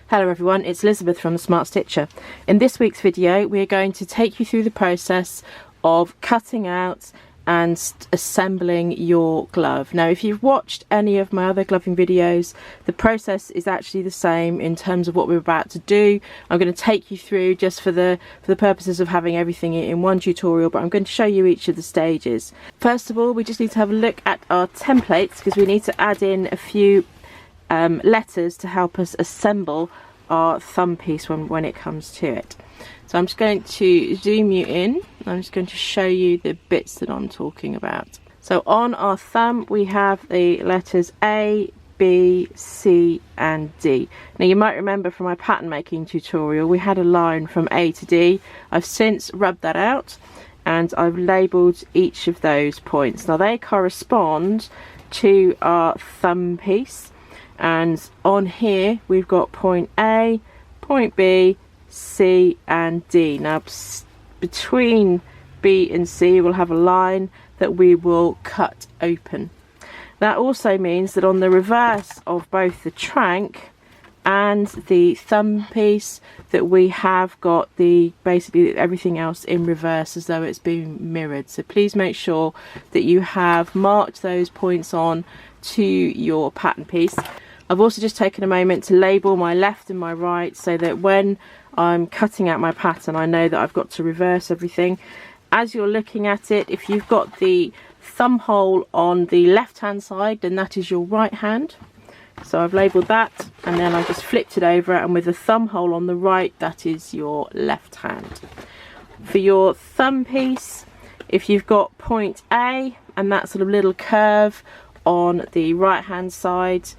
Hello everyone, it's Elizabeth from The Smart Stitcher. In this week's video we are going to take you through the process of cutting out and assembling your glove. Now if you've watched any of my other gloving videos, the process is actually the same in terms of what we're about to do. I'm going to take you through just for the purposes of having everything in one tutorial, but I'm going to show you each of the stages. First of all, we just need to have a look at our templates because we need to add in a few letters to help us assemble our thumb piece when it comes to it. So I'm just going to zoom you in. I'm just going to show you the bits that I'm talking about. So on our thumb we have the letters A, B, C and D. Now you might remember from my pattern making tutorial we had a line from A to D. I've since rubbed that out and I've labelled each of those points. Now they correspond to our thumb piece. And on here we've got point A, point B, C and D. Now between B and C we'll have a line that we will cut open. That also means that on the reverse of both the trank and the thumb piece that we have got basically everything else in reverse as though it's been mirrored. So please make sure that you have marked those points on to your pattern piece. I've also just taken a moment to label my left and my right so that when I'm cutting out my pattern I know that I've got to reverse everything. As you're looking at it, if you've got the thumb hole on the left hand side then that is your right hand. So I've labelled that and then I just flipped it over, and with the thumb hole on the right that is your left hand. For your thumb piece, if you've got point A and that sort of little curve on the right hand side,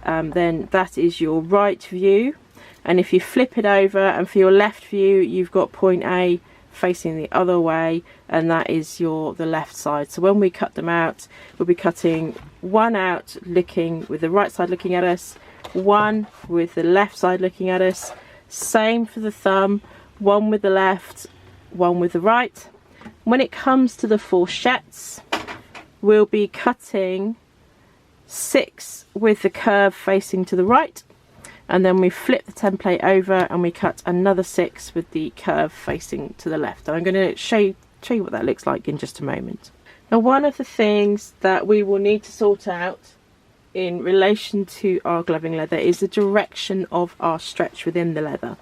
then that is your right view, and if you flip it over and for your left view you've got point A facing the other way and that is the left side. So when we cut them out we'll be cutting one out looking with the right side looking at us, one with the left side looking at us, same for the thumb, one with the left, one with the right. When it comes to the fourchettes we'll be cutting 6 with the curve facing to the right, and then we flip the template over and we cut another 6 with the curve facing to the left. And I'm going to show you what that looks like in just a moment. Now one of the things that we will need to sort out in relation to our gloving leather is the direction of our stretch within the leather,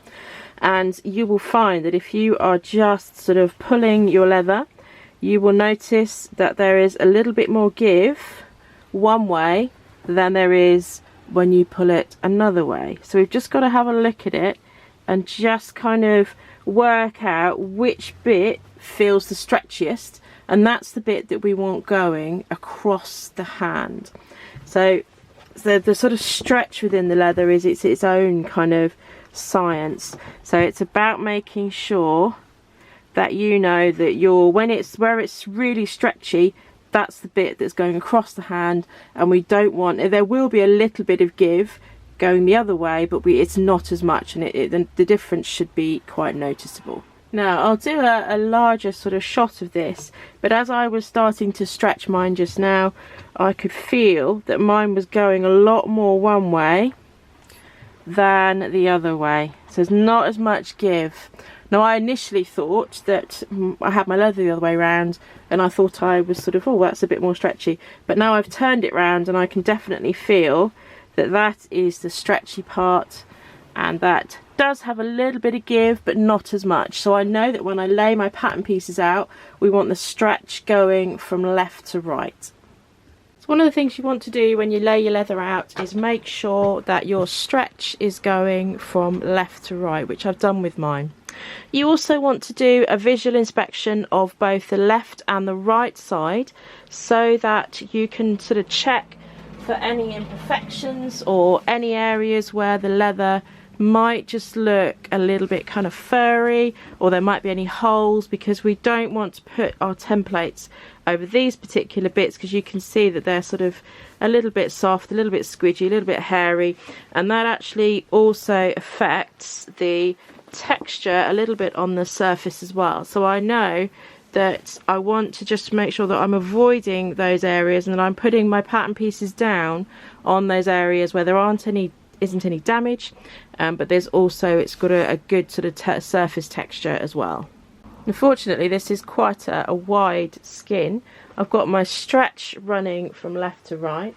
and you will find that if you are just sort of pulling your leather you will notice that there is a little bit more give one way than there is when you pull it another way. So we've just got to have a look at it and just kind of work out which bit feels the stretchiest, and that's the bit that we want going across the hand. So the sort of stretch within the leather is its own kind of science. So it's about making sure that you know that where it's really stretchy, that's the bit that's going across the hand, and we don't want, there will be a little bit of give going the other way, but it's not as much, and the difference should be quite noticeable. Now I'll do a larger sort of shot of this, but as I was starting to stretch mine just now I could feel that mine was going a lot more one way than the other way, so there's not as much give. Now I initially thought that I had my leather the other way around and I thought I was sort of, oh that's a bit more stretchy, but now I've turned it round and I can definitely feel that that is the stretchy part, and that does have a little bit of give but not as much. So I know that when I lay my pattern pieces out we want the stretch going from left to right. One of the things you want to do when you lay your leather out is make sure that your stretch is going from left to right, which I've done with mine. You also want to do a visual inspection of both the left and the right side so that you can sort of check for any imperfections or any areas where the leather might just look a little bit kind of furry, or there might be any holes, because we don't want to put our templates over these particular bits because you can see that they're sort of a little bit soft, a little bit squidgy, a little bit hairy, and that actually also affects the texture a little bit on the surface as well. So I know that I want to just make sure that I'm avoiding those areas and that I'm putting my pattern pieces down on those areas where there aren't any isn't any damage, but there's also, it's got a good sort of surface texture as well. Unfortunately, this is quite a wide skin. I've got my stretch running from left to right,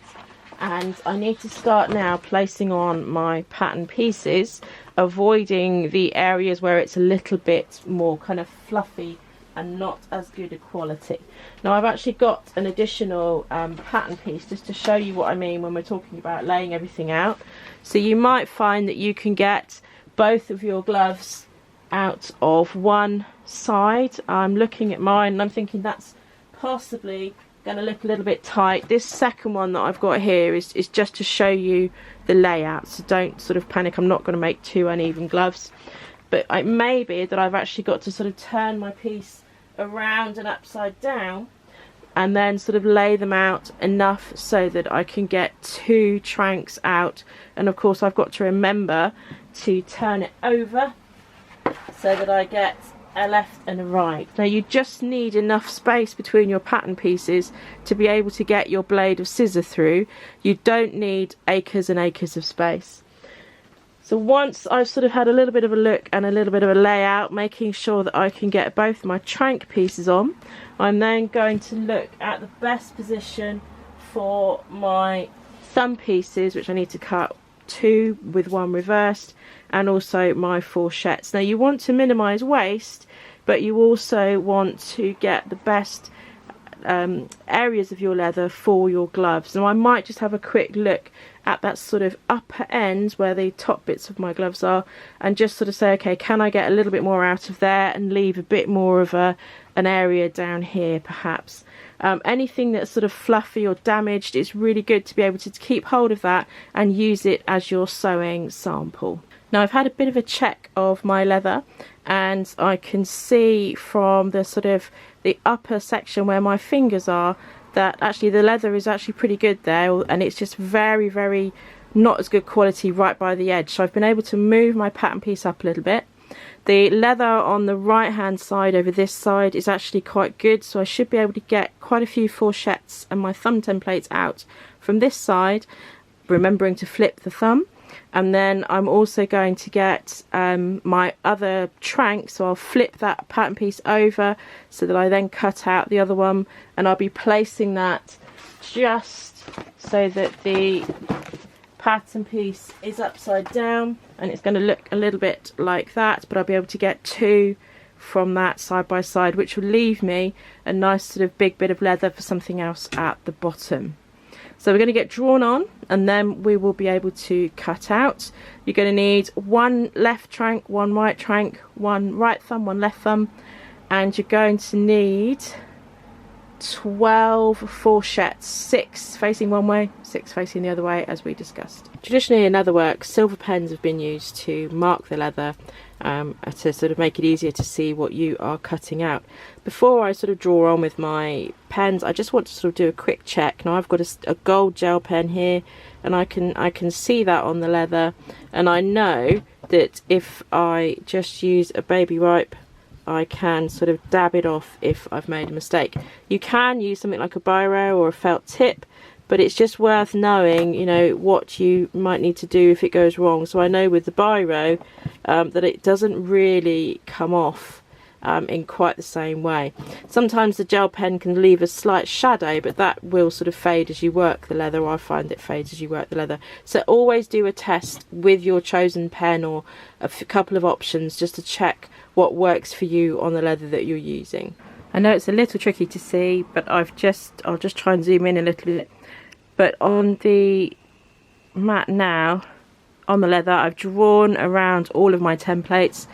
and I need to start now placing on my pattern pieces, avoiding the areas where it's a little bit more kind of fluffy and not as good a quality. Now I've actually got an additional pattern piece just to show you what I mean when we're talking about laying everything out. So you might find that you can get both of your gloves out of one side. I'm looking at mine and I'm thinking that's possibly going to look a little bit tight. This second one that I've got here is just to show you the layout, so don't sort of panic. I'm not going to make two uneven gloves, but it may be that I've actually got to sort of turn my piece around and upside down and then sort of lay them out enough so that I can get two tranks out. And of course I've got to remember to turn it over so that I get a left and a right. Now you just need enough space between your pattern pieces to be able to get your blade of scissor through. You don't need acres and acres of space. So once I've sort of had a little bit of a look and a little bit of a layout, making sure that I can get both my trank pieces on, I'm then going to look at the best position for my thumb pieces, which I need to cut two with one reversed, and also my fourchettes. Now you want to minimize waste, but you also want to get the best areas of your leather for your gloves. Now I might just have a quick look at that sort of upper end where the top bits of my gloves are and just sort of say, okay, can I get a little bit more out of there and leave a bit more of an area down here perhaps. Anything that's sort of fluffy or damaged, it's really good to be able to keep hold of that and use it as your sewing sample. Now I've had a bit of a check of my leather and I can see from the sort of the upper section where my fingers are that actually the leather is actually pretty good there, and it's just very not as good quality right by the edge. So I've been able to move my pattern piece up a little bit. The leather on the right hand side over this side is actually quite good, so I should be able to get quite a few fourchettes and my thumb templates out from this side, remembering to flip the thumb. And then I'm also going to get my other trank, so I'll flip that pattern piece over so that I then cut out the other one, and I'll be placing that just so that the pattern piece is upside down, and it's going to look a little bit like that, but I'll be able to get two from that side by side, which will leave me a nice sort of big bit of leather for something else at the bottom. So we're going to get drawn on and then we will be able to cut out. You're going to need one left trank, one right trank, one right thumb, one left thumb, and you're going to need 12 fourchettes, 6 facing one way, 6 facing the other way, as we discussed. Traditionally in leatherwork, silver pens have been used to mark the leather to sort of make it easier to see what you are cutting out. Before I sort of draw on with my pens, I just want to sort of do a quick check. Now I've got a gold gel pen here, and I can see that on the leather, and I know that if I just use a baby wipe, I can sort of dab it off if I've made a mistake. You can use something like a biro or a felt tip, but it's just worth knowing, you know, what you might need to do if it goes wrong. So I know with the biro that it doesn't really come off in quite the same way. Sometimes the gel pen can leave a slight shadow, but that will sort of fade as you work the leather. I find it fades as you work the leather. So always do a test with your chosen pen or a couple of options just to check what works for you on the leather that you're using. I know it's a little tricky to see, but I'll just try and zoom in a little bit. But on the mat now, on the leather, I've drawn around all of my templates.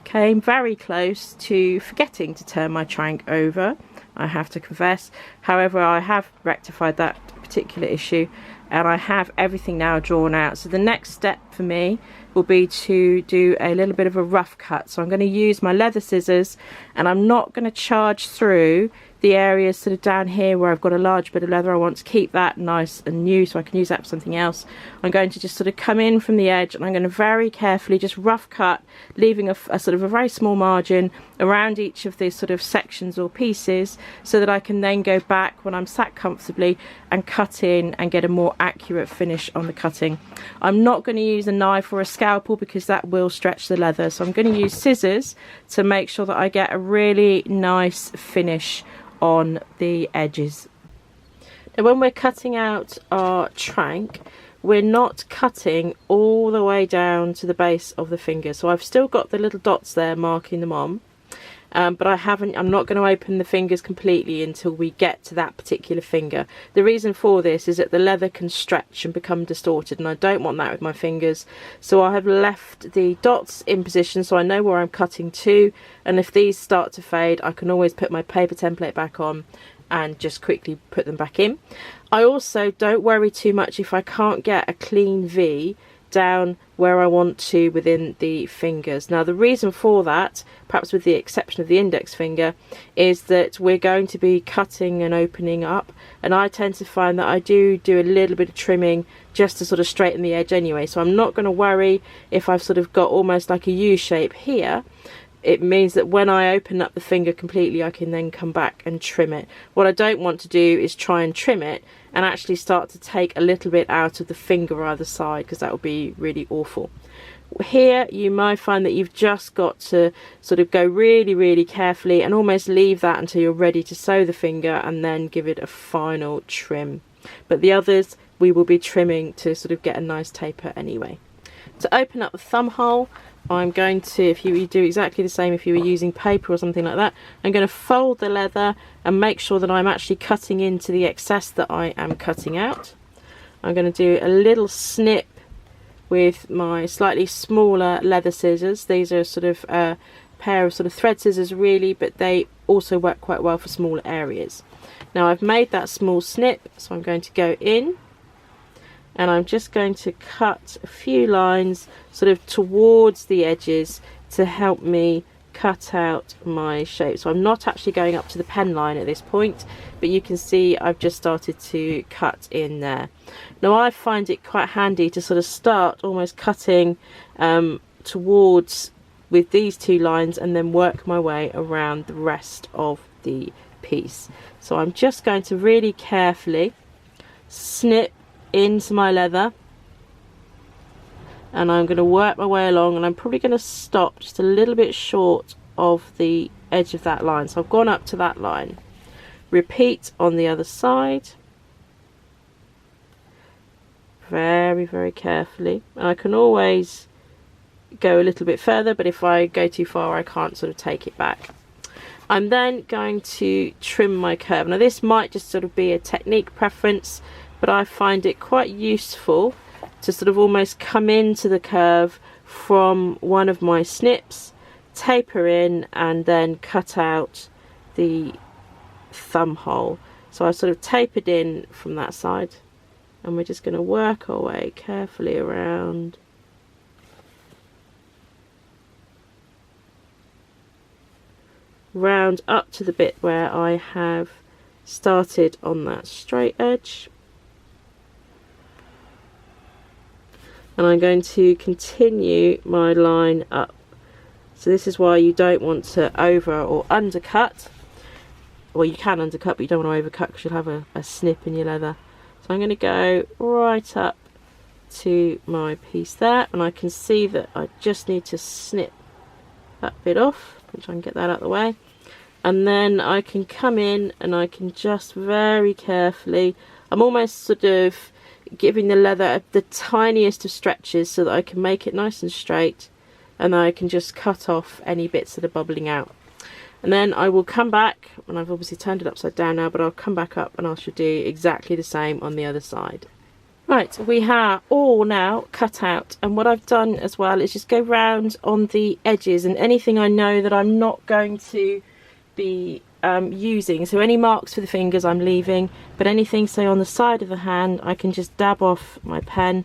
Came very close to forgetting to turn my trank over, I have to confess. However, I have rectified that particular issue and I have everything now drawn out. So the next step for me will be to do a little bit of a rough cut. So I'm going to use my leather scissors, and I'm not going to charge through the areas sort of down here where I've got a large bit of leather, I want to keep that nice and new so I can use that for something else. I'm going to just sort of come in from the edge, and I'm going to very carefully just rough cut, leaving a sort of a very small margin around each of these sort of sections or pieces, so that I can then go back when I'm sat comfortably and cut in and get a more accurate finish on the cutting. I'm not going to use a knife or a scalpel because that will stretch the leather, so I'm going to use scissors to make sure that I get a really nice finish on the edges. Now when we're cutting out our trank, we're not cutting all the way down to the base of the finger, so I've still got the little dots there marking them on, but I'm not going to open the fingers completely until we get to that particular finger. The reason for this is that the leather can stretch and become distorted, and I don't want that with my fingers, so I have left the dots in position so I know where I'm cutting to, and if these start to fade I can always put my paper template back on and just quickly put them back in. I also don't worry too much if I can't get a clean V down where I want to within the fingers. Now the reason for that, perhaps with the exception of the index finger, is that we're going to be cutting and opening up, and I tend to find that I do a little bit of trimming just to sort of straighten the edge anyway, so I'm not going to worry if I've sort of got almost like a U shape here. It means that when I open up the finger completely I can then come back and trim it. What I don't want to do is try and trim it and actually start to take a little bit out of the finger either side, because that would be really awful. Here you might find that you've just got to sort of go really carefully and almost leave that until you're ready to sew the finger and then give it a final trim. But the others we will be trimming to sort of get a nice taper anyway. To open up the thumb hole, I'm going to, if you do exactly the same if you were using paper or something like that, I'm going to fold the leather and make sure that I'm actually cutting into the excess that I am cutting out. I'm going to do a little snip with my slightly smaller leather scissors. These are sort of a pair of sort of thread scissors really, but they also work quite well for smaller areas. Now I've made that small snip, so I'm going to go in and I'm just going to cut a few lines sort of towards the edges to help me cut out my shape. So I'm not actually going up to the pen line at this point, but you can see I've just started to cut in there. Now I find it quite handy to sort of start almost cutting towards with these two lines and then work my way around the rest of the piece. So I'm just going to really carefully snip into my leather, and I'm going to work my way along, and I'm probably going to stop just a little bit short of the edge of that line. So I've gone up to that line. Repeat on the other side very carefully, and I can always go a little bit further, but if I go too far I can't sort of take it back. I'm then going to trim my curve. Now this might just sort of be a technique preference, but I find it quite useful to sort of almost come into the curve from one of my snips, taper in, and then cut out the thumb hole. So I sort of tapered in from that side, and we're just going to work our way carefully around. Round up to the bit where I have started on that straight edge. And I'm going to continue my line up. So this is why you don't want to over or undercut. Well, you can undercut, but you don't want to overcut because you'll have a snip in your leather. So I'm going to go right up to my piece there, and I can see that I just need to snip that bit off, which I can get that out of the way. And then I can come in and I can just very carefully, I'm almost sort of giving the leather the tiniest of stretches so that I can make it nice and straight, and then I can just cut off any bits that are bubbling out. And then I will come back, and I've obviously turned it upside down now, but I'll come back up and I shall do exactly the same on the other side. Right, we are all now cut out, and what I've done as well is just go round on the edges and anything I know that I'm not going to be using. So any marks for the fingers I'm leaving, but anything say on the side of the hand I can just dab off my pen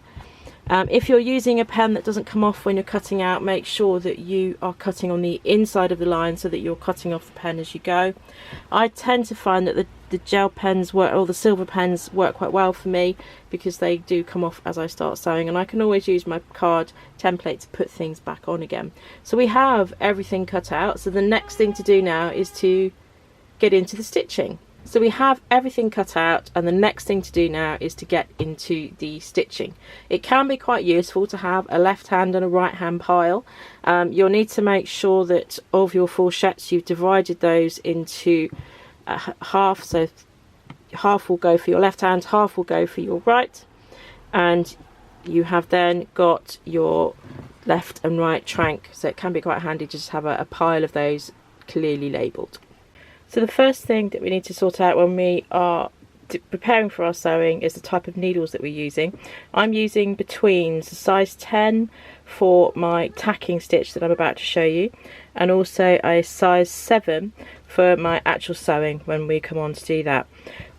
If you're using a pen that doesn't come off when you're cutting out, make sure that you are cutting on the inside of the line so that you're cutting off the pen as you go. I tend to find that the gel pens work, or the silver pens work quite well for me, because they do come off as I start sewing, and I can always use my card template to put things back on again. So we have everything cut out, so the next thing to do now is to get into the stitching. So we have everything cut out, and the next thing to do now is to get into the stitching. It can be quite useful to have a left hand and a right hand pile. You'll need to make sure that of your fourchettes you've divided those into half, so half will go for your left hand, half will go for your right, and you have then got your left and right trank, so it can be quite handy to just have a pile of those clearly labelled. So the first thing that we need to sort out when we are preparing for our sewing is the type of needles that we're using. I'm using betweens, a size 10 for my tacking stitch that I'm about to show you, and also a size 7 for my actual sewing when we come on to do that.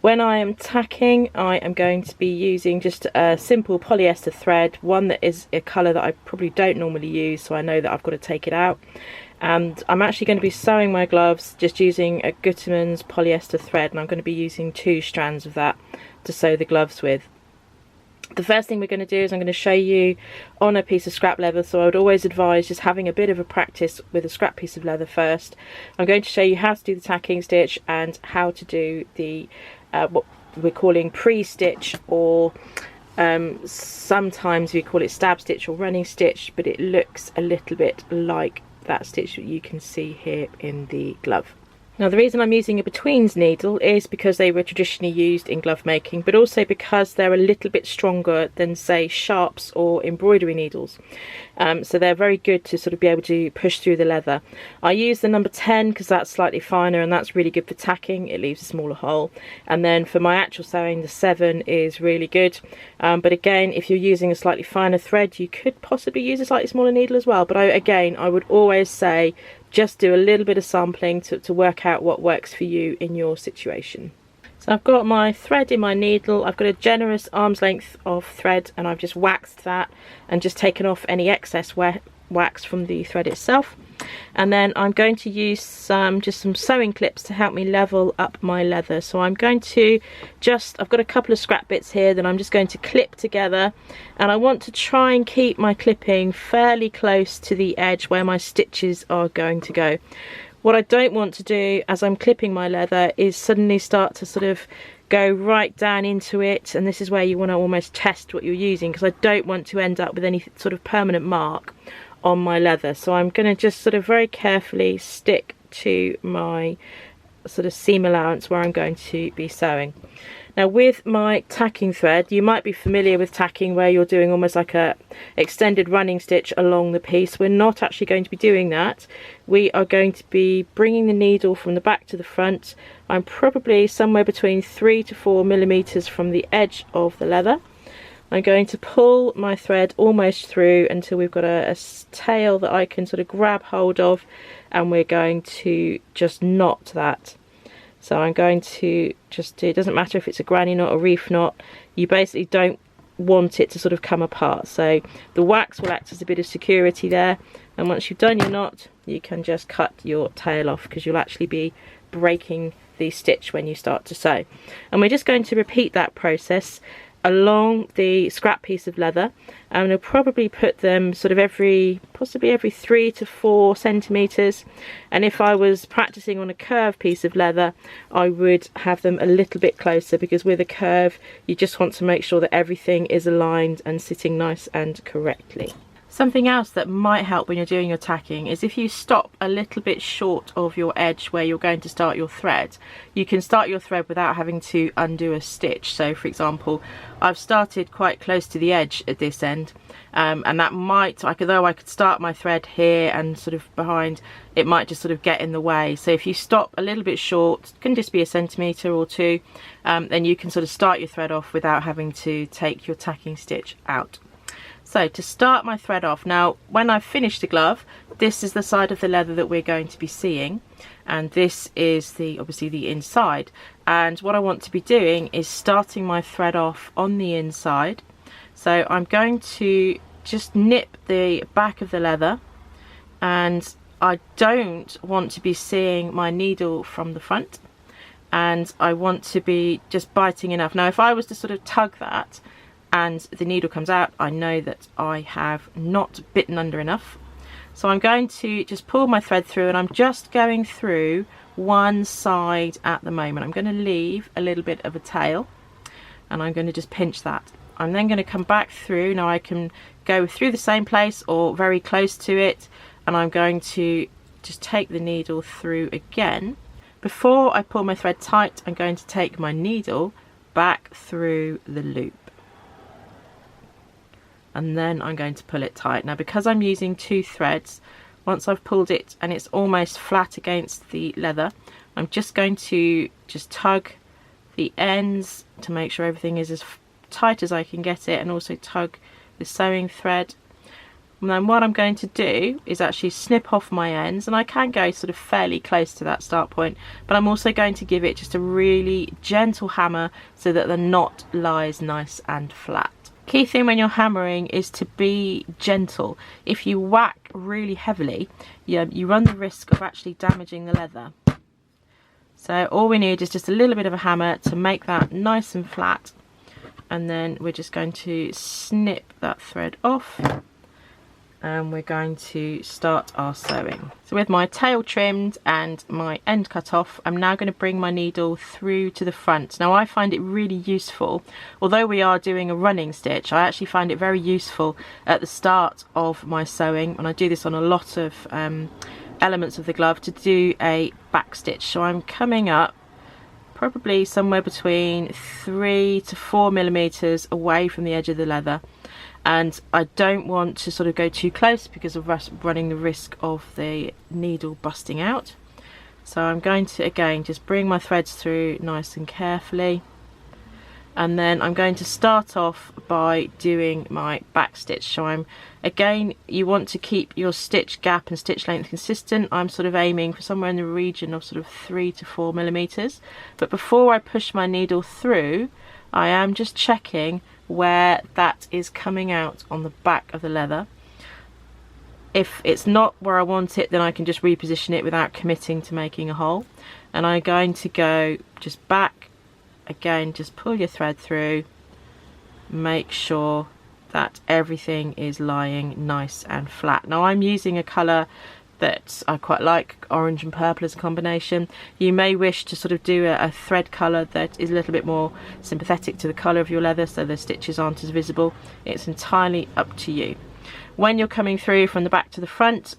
When I am tacking, I am going to be using just a simple polyester thread, one that is a colour that I probably don't normally use, so I know that I've got to take it out. And I'm actually going to be sewing my gloves just using a Gutermann's polyester thread, and I'm going to be using 2 strands of that to sew the gloves with. The first thing we're going to do is I'm going to show you on a piece of scrap leather, so I would always advise just having a bit of a practice with a scrap piece of leather first. I'm going to show you how to do the tacking stitch and how to do the what we're calling pre-stitch, or sometimes we call it stab stitch or running stitch, but it looks a little bit like that stitch that you can see here in the glove. Now the reason I'm using a betweens needle is because they were traditionally used in glove making, but also because they're a little bit stronger than, say, sharps or embroidery needles. So they're very good to sort of be able to push through the leather. I use the number 10 because that's slightly finer, and that's really good for tacking. It leaves a smaller hole. And then for my actual sewing, the 7 is really good. But again, if you're using a slightly finer thread, you could possibly use a slightly smaller needle as well. But I would always say just do a little bit of sampling to work out what works for you in your situation. So I've got my thread in my needle. I've got a generous arm's length of thread, and I've just waxed that and just taken off any excess wax from the thread itself. And then I'm going to use just some sewing clips to help me level up my leather. So I'm going to I've got a couple of scrap bits here that I'm just going to clip together, and I want to try and keep my clipping fairly close to the edge where my stitches are going to go. What I don't want to do as I'm clipping my leather is suddenly start to sort of go right down into it, and this is where you want to almost test what you're using, because I don't want to end up with any sort of permanent mark on my leather. So I'm going to just sort of very carefully stick to my sort of seam allowance where I'm going to be sewing. Now with my tacking thread, you might be familiar with tacking where you're doing almost like a extended running stitch along the piece. We're not actually going to be doing that. We are going to be bringing the needle from the back to the front. I'm probably somewhere between 3 to 4 millimeters from the edge of the leather. I'm going to pull my thread almost through until we've got a tail that I can sort of grab hold of, and we're going to just knot that. So I'm going to just do, it doesn't matter if it's a granny knot or reef knot, you basically don't want it to sort of come apart. So the wax will act as a bit of security there, and once you've done your knot, you can just cut your tail off, because you'll actually be breaking the stitch when you start to sew. And we're just going to repeat that process along the scrap piece of leather, and we'll probably put them sort of possibly every 3 to 4 centimeters. And if I was practicing on a curved piece of leather, I would have them a little bit closer, because with a curve you just want to make sure that everything is aligned and sitting nice and correctly. Something else that might help when you're doing your tacking is if you stop a little bit short of your edge where you're going to start your thread, you can start your thread without having to undo a stitch. So for example, I've started quite close to the edge at this end, and that might, though I could start my thread here and sort of behind, it might just sort of get in the way. So if you stop a little bit short, it can just be a centimetre or 2, then you can sort of start your thread off without having to take your tacking stitch out. So to start my thread off, now when I've finished the glove, this is the side of the leather that we're going to be seeing, and this is obviously the inside. And what I want to be doing is starting my thread off on the inside. So I'm going to just nip the back of the leather, and I don't want to be seeing my needle from the front, and I want to be just biting enough. Now if I was to sort of tug that and the needle comes out, I know that I have not bitten under enough. So I'm going to just pull my thread through, and I'm just going through one side at the moment. I'm going to leave a little bit of a tail, and I'm going to just pinch that. I'm then going to come back through. Now I can go through the same place or very close to it, and I'm going to just take the needle through again. Before I pull my thread tight, I'm going to take my needle back through the loop, and then I'm going to pull it tight. Now because I'm using 2 threads, once I've pulled it and it's almost flat against the leather, I'm just going to just tug the ends to make sure everything is as tight as I can get it, and also tug the sewing thread. And then what I'm going to do is actually snip off my ends, and I can go sort of fairly close to that start point, but I'm also going to give it just a really gentle hammer so that the knot lies nice and flat. Key thing when you're hammering is to be gentle. If you whack really heavily, you run the risk of actually damaging the leather. So all we need is just a little bit of a hammer to make that nice and flat, and then we're just going to snip that thread off, and we're going to start our sewing. So with my tail trimmed and my end cut off, I'm now going to bring my needle through to the front. Now I find it really useful, although we are doing a running stitch, I actually find it very useful at the start of my sewing, and I do this on a lot of elements of the glove, to do a back stitch. So I'm coming up probably somewhere between 3 to 4 millimeters away from the edge of the leather, and I don't want to sort of go too close because of running the risk of the needle busting out. So I'm going to again just bring my threads through nice and carefully, and then I'm going to start off by doing my back stitch. So again, you want to keep your stitch gap and stitch length consistent. I'm sort of aiming for somewhere in the region of sort of 3 to 4 millimeters, but before I push my needle through, I am just checking where that is coming out on the back of the leather. If it's not where I want it, then I can just reposition it without committing to making a hole. And I'm going to go just back again, just pull your thread through, make sure that everything is lying nice and flat. Now I'm using a colour that I quite like, orange and purple as a combination. You may wish to sort of do a thread colour that is a little bit more sympathetic to the colour of your leather, so the stitches aren't as visible. It's entirely up to you. When you're coming through from the back to the front,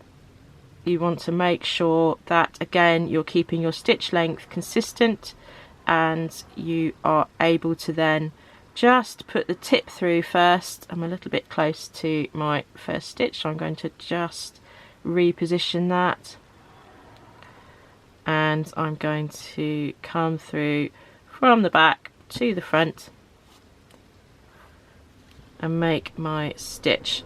you want to make sure that again you're keeping your stitch length consistent, and you are able to then just put the tip through first. I'm a little bit close to my first stitch, so I'm going to just reposition that, and I'm going to come through from the back to the front and make my stitch.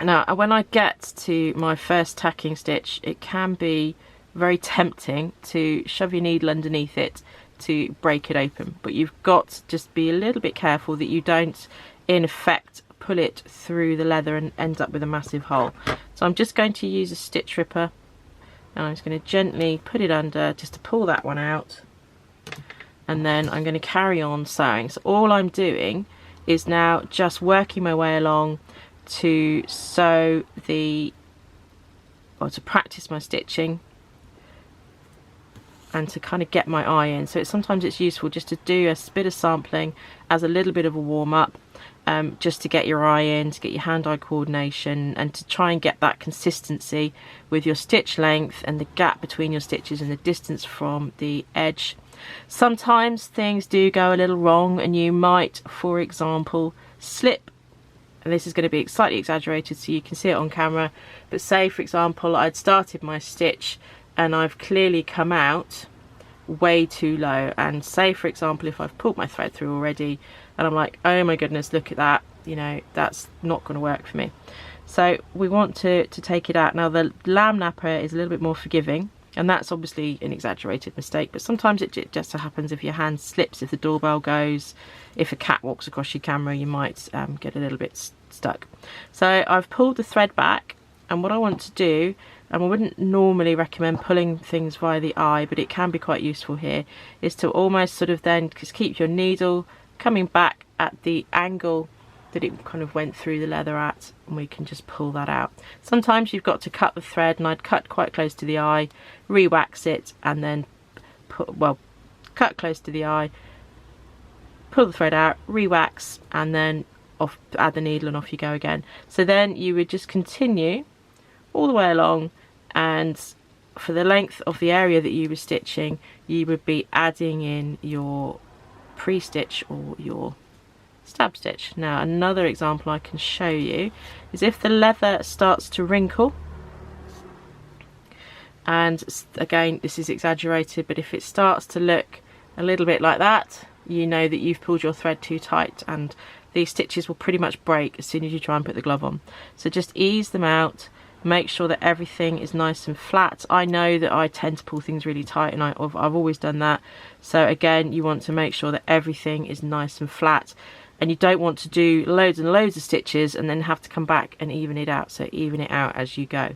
Now when I get to my first tacking stitch, it can be very tempting to shove your needle underneath it to break it open, but you've got to just be a little bit careful that you don't in effect pull it through the leather and end up with a massive hole. So I'm just going to use a stitch ripper, and I'm just going to gently put it under just to pull that one out, and then I'm going to carry on sewing. So all I'm doing is now just working my way along to sew to practice my stitching and to kind of get my eye in. So sometimes it's useful just to do a bit of sampling as a little bit of a warm-up, just to get your eye in, to get your hand-eye coordination, and to try and get that consistency with your stitch length and the gap between your stitches and the distance from the edge. Sometimes things do go a little wrong, and you might, for example, slip, and this is going to be slightly exaggerated so you can see it on camera, but say for example I'd started my stitch and I've clearly come out way too low, and say for example if I've pulled my thread through already and I'm like, oh my goodness, look at that, you know, that's not going to work for me. So we want to take it out. Now the lamb napper is a little bit more forgiving, And that's obviously an exaggerated mistake, but sometimes it just so happens if your hand slips, if the doorbell goes, if a cat walks across your camera, you might get a little bit stuck. So I've pulled the thread back, and what I want to do, and I wouldn't normally recommend pulling things via the eye, but it can be quite useful here, is to almost sort of then just keep your needle coming back at the angle that it kind of went through the leather at, and we can just pull that out. Sometimes you've got to cut the thread, and I'd cut quite close to the eye, re-wax it, and then cut close to the eye, pull the thread out, re-wax, and then off, add the needle, and off you go again. So then you would just continue all the way along, and for the length of the area that you were stitching, you would be adding in your pre-stitch or your stab stitch. Now another example I can show you is if the leather starts to wrinkle, and again this is exaggerated, but if it starts to look a little bit like that, you know that you've pulled your thread too tight, and these stitches will pretty much break as soon as you try and put the glove on. So just ease them out, make sure that everything is nice and flat. I know that I tend to pull things really tight, and I've always done that. So again, you want to make sure that everything is nice and flat, and you don't want to do loads and loads of stitches and then have to come back and even it out. So even it out as you go.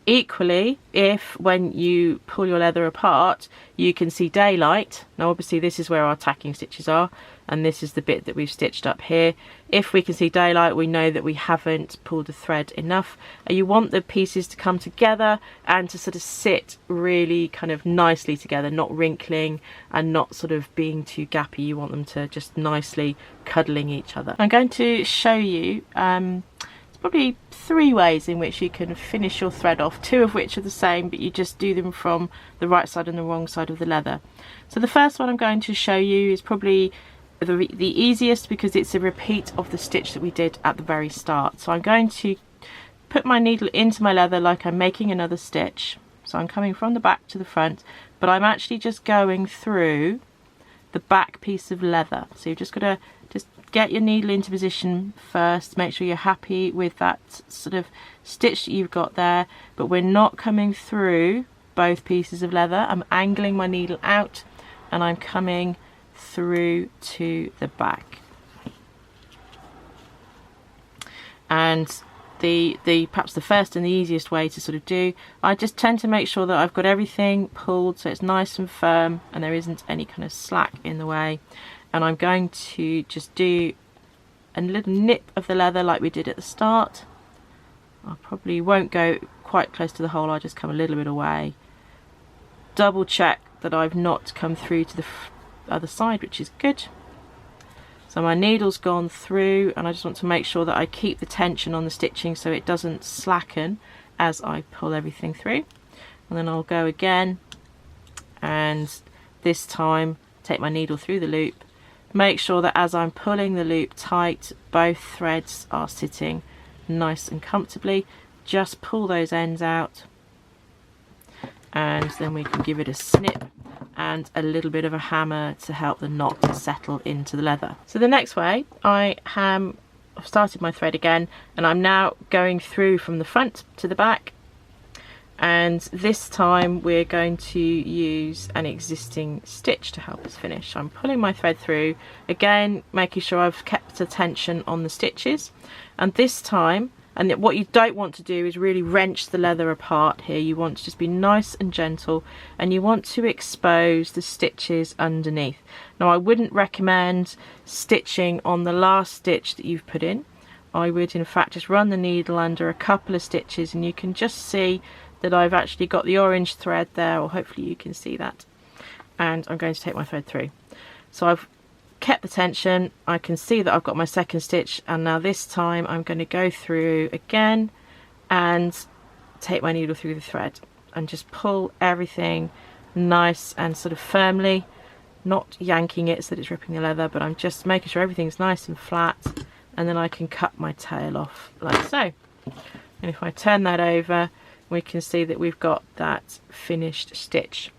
Equally, if when you pull your leather apart you can see daylight, now obviously this is where our tacking stitches are, and this is the bit that we've stitched up here. If we can see daylight, we know that we haven't pulled the thread enough. You want the pieces to come together and to sort of sit really kind of nicely together, not wrinkling and not sort of being too gappy. You want them to just nicely cuddling each other. I'm going to show you probably 3 ways in which you can finish your thread off, 2 of which are the same, but you just do them from the right side and the wrong side of the leather. So the first one I'm going to show you is probably the easiest, because it's a repeat of the stitch that we did at the very start. So I'm going to put my needle into my leather like I'm making another stitch. So I'm coming from the back to the front, but I'm actually just going through the back piece of leather. So you've just got to get your needle into position first, make sure you're happy with that sort of stitch that you've got there, but we're not coming through both pieces of leather. I'm angling my needle out and I'm coming through to the back. And perhaps the first and the easiest way to sort of do, I just tend to make sure that I've got everything pulled so it's nice and firm and there isn't any kind of slack in the way. And I'm going to just do a little nip of the leather like we did at the start. I probably won't go quite close to the hole, I'll just come a little bit away. Double check that I've not come through to the other side, which is good. So my needle's gone through, and I just want to make sure that I keep the tension on the stitching so it doesn't slacken as I pull everything through. And then I'll go again, and this time take my needle through the loop. Make sure that as I'm pulling the loop tight, both threads are sitting nice and comfortably. Just pull those ends out, and then we can give it a snip and a little bit of a hammer to help the knot to settle into the leather. So the next way, I've started my thread again, and I'm now going through from the front to the back, and this time we're going to use an existing stitch to help us finish. I'm pulling my thread through again, making sure I've kept the tension on the stitches, and this time, and what you don't want to do is really wrench the leather apart here. You want to just be nice and gentle, and you want to expose the stitches underneath. Now I wouldn't recommend stitching on the last stitch that you've put in. I would in fact just run the needle under a couple of stitches, and you can just see that I've actually got the orange thread there, or hopefully you can see that. And I'm going to take my thread through. So I've kept the tension, I can see that I've got my second stitch, and now this time I'm going to go through again and take my needle through the thread and just pull everything nice and sort of firmly, not yanking it so that it's ripping the leather, but I'm just making sure everything's nice and flat, and then I can cut my tail off like so. And if I turn that over, we can see that we've got that finished stitch.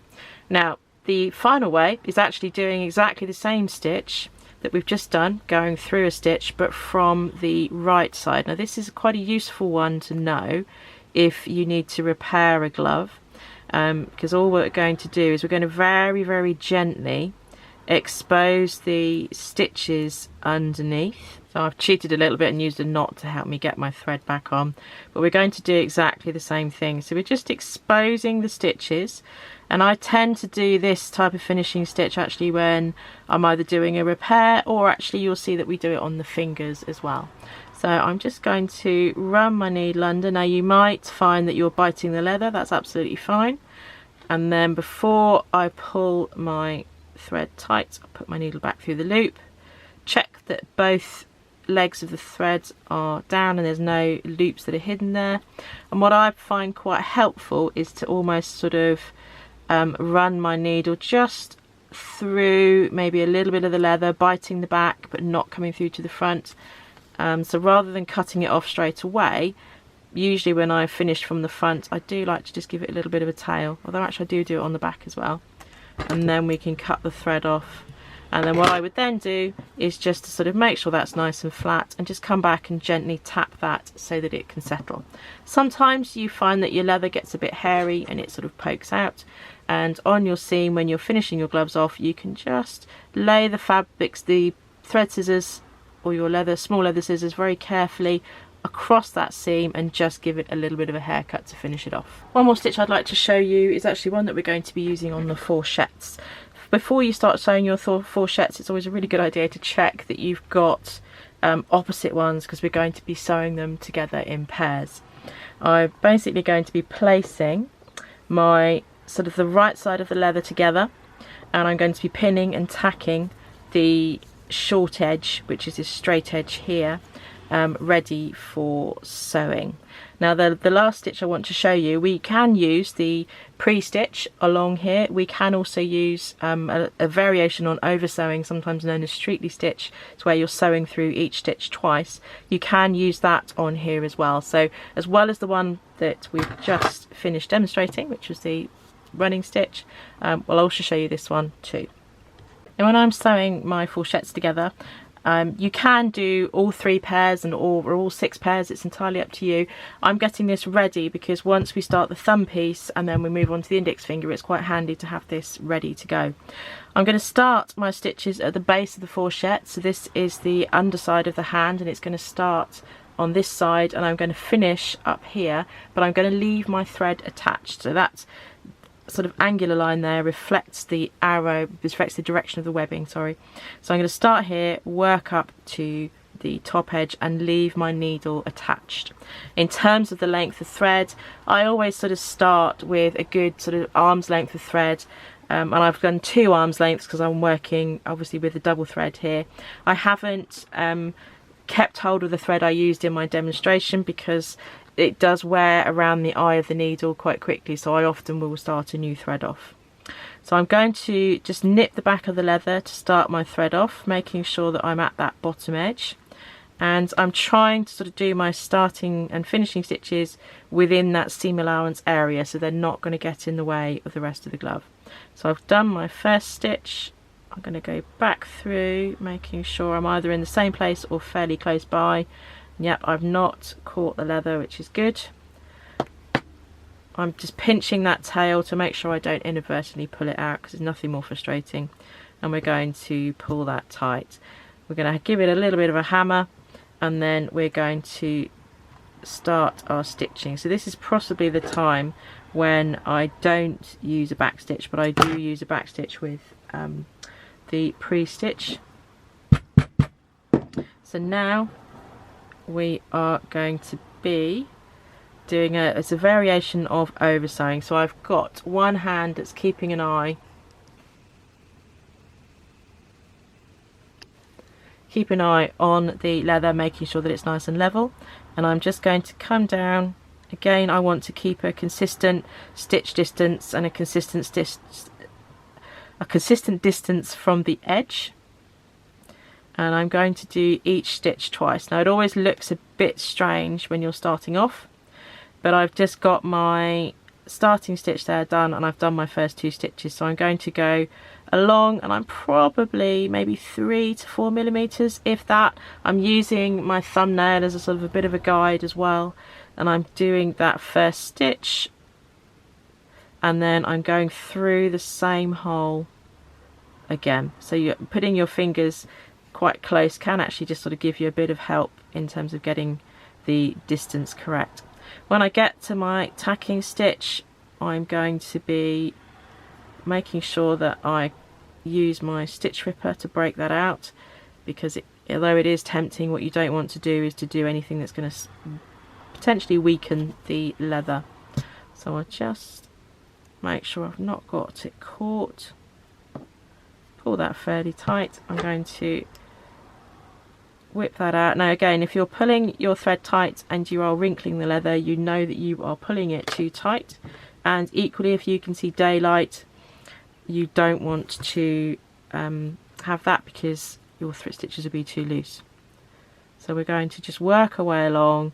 Now the final way is actually doing exactly the same stitch that we've just done, going through a stitch, but from the right side. Now this is quite a useful one to know if you need to repair a glove, because all we're going to do is we're going to very, very gently expose the stitches underneath. So I've cheated a little bit and used a knot to help me get my thread back on, but we're going to do exactly the same thing. So we're just exposing the stitches, and I tend to do this type of finishing stitch actually when I'm either doing a repair, or actually you'll see that we do it on the fingers as well. So I'm just going to run my needle under. Now you might find that you're biting the leather, that's absolutely fine. And then before I pull my thread tight, I'll put my needle back through the loop, check that both legs of the threads are down and there's no loops that are hidden there. And what I find quite helpful is to almost sort of run my needle just through maybe a little bit of the leather, biting the back but not coming through to the front. So rather than cutting it off straight away, usually when I've finished from the front, I do like to just give it a little bit of a tail, although actually I do it on the back as well. And then we can cut the thread off. And then what I would then do is just to sort of make sure that's nice and flat, and just come back and gently tap that so that it can settle. Sometimes you find that your leather gets a bit hairy and it sort of pokes out, and on your seam when you're finishing your gloves off, you can just lay the fabrics, the thread scissors or your leather, small leather scissors, very carefully across that seam and just give it a little bit of a haircut to finish it off. One more stitch I'd like to show you is actually one that we're going to be using on the fourchettes. Before you start sewing your fourchettes, it's always a really good idea to check that you've got opposite ones, because we're going to be sewing them together in pairs. I'm basically going to be placing my sort of the right side of the leather together, and I'm going to be pinning and tacking the short edge, which is this straight edge here, ready for sewing. Now the last stitch I want to show you, we can use the pre-stitch along here. We can also use a variation on over sewing, sometimes known as streetly stitch. It's where you're sewing through each stitch twice. You can use that on here as well. So as well as the one that we've just finished demonstrating, which was the running stitch, we'll also show you this one too. And when I'm sewing my fourchettes together, you can do all 3 pairs or all 6 pairs, it's entirely up to you. I'm getting this ready because once we start the thumb piece and then we move on to the index finger, it's quite handy to have this ready to go. I'm going to start my stitches at the base of the fourchette, so this is the underside of the hand, and it's going to start on this side, and I'm going to finish up here, but I'm going to leave my thread attached, so that's sort of angular line there reflects the arrow, reflects the direction of the webbing, sorry. So I'm going to start here, work up to the top edge and leave my needle attached. In terms of the length of thread, I always sort of start with a good sort of arm's length of thread, and I've done 2 arm's lengths because I'm working obviously with a double thread here. I haven't kept hold of the thread I used in my demonstration because it does wear around the eye of the needle quite quickly, so I often will start a new thread off. So I'm going to just nip the back of the leather to start my thread off, making sure that I'm at that bottom edge, and I'm trying to sort of do my starting and finishing stitches within that seam allowance area so they're not going to get in the way of the rest of the glove. So I've done my first stitch. I'm going to go back through, making sure I'm either in the same place or fairly close by. Yep, I've not caught the leather, which is good. I'm just pinching that tail to make sure I don't inadvertently pull it out, because there's nothing more frustrating. And we're going to pull that tight. We're going to give it a little bit of a hammer, and then we're going to start our stitching. So this is possibly the time when I don't use a back stitch, but I do use a back stitch with the pre-stitch. So now we are going to be doing it's a variation of over sewing. So I've got one hand that's keeping an eye on the leather, making sure that it's nice and level, and I'm just going to come down. Again, I want to keep a consistent stitch distance and a consistent distance from the edge. And I'm going to do each stitch twice. Now it always looks a bit strange when you're starting off, but I've just got my starting stitch there done, and I've done my first 2 stitches. So I'm going to go along, and I'm probably maybe 3 to 4 millimeters, if that. I'm using my thumbnail as a sort of a bit of a guide as well, and I'm doing that first stitch and then I'm going through the same hole again. So you're putting your fingers quite close can actually just sort of give you a bit of help in terms of getting the distance correct. When I get to my tacking stitch, I'm going to be making sure that I use my stitch ripper to break that out, because although it is tempting, what you don't want to do is to do anything that's going to potentially weaken the leather. So I'll just make sure I've not got it caught. Pull that fairly tight. I'm going to whip that out. Now again, if you're pulling your thread tight and you are wrinkling the leather, you know that you are pulling it too tight. And equally, if you can see daylight, you don't want to have that, because your thread stitches will be too loose. So we're going to just work our way along,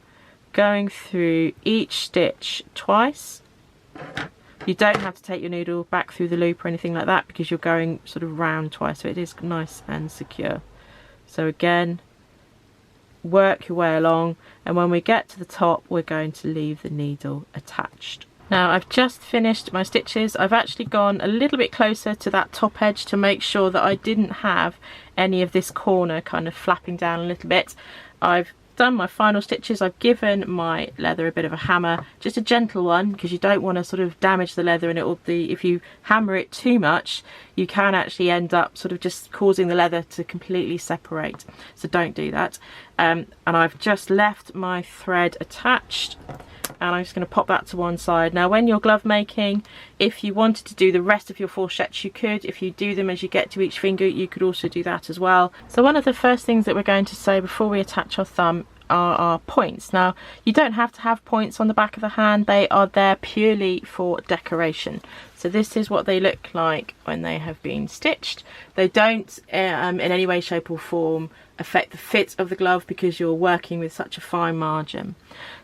going through each stitch twice. You don't have to take your needle back through the loop or anything like that, because you're going sort of round twice, so it is nice and secure. So again, work your way along, and when we get to the top, we're going to leave the needle attached. Now I've just finished my stitches. I've actually gone a little bit closer to that top edge to make sure that I didn't have any of this corner kind of flapping down a little bit. I've done my final stitches. I've given my leather a bit of a hammer, just a gentle one, because you don't want to sort of damage the leather, and it will be, if you hammer it too much, you can actually end up sort of just causing the leather to completely separate, so don't do that. And I've just left my thread attached, and I'm just going to pop that to one side. Now when you're glove making, if you wanted to do the rest of your fourchettes, you could. If you do them as you get to each finger, you could also do that as well. So one of the first things that we're going to say before we attach our thumb are our points. Now you don't have to have points on the back of the hand, they are there purely for decoration. So this is what they look like when they have been stitched. They don't in any way, shape or form affect the fit of the glove, because you're working with such a fine margin.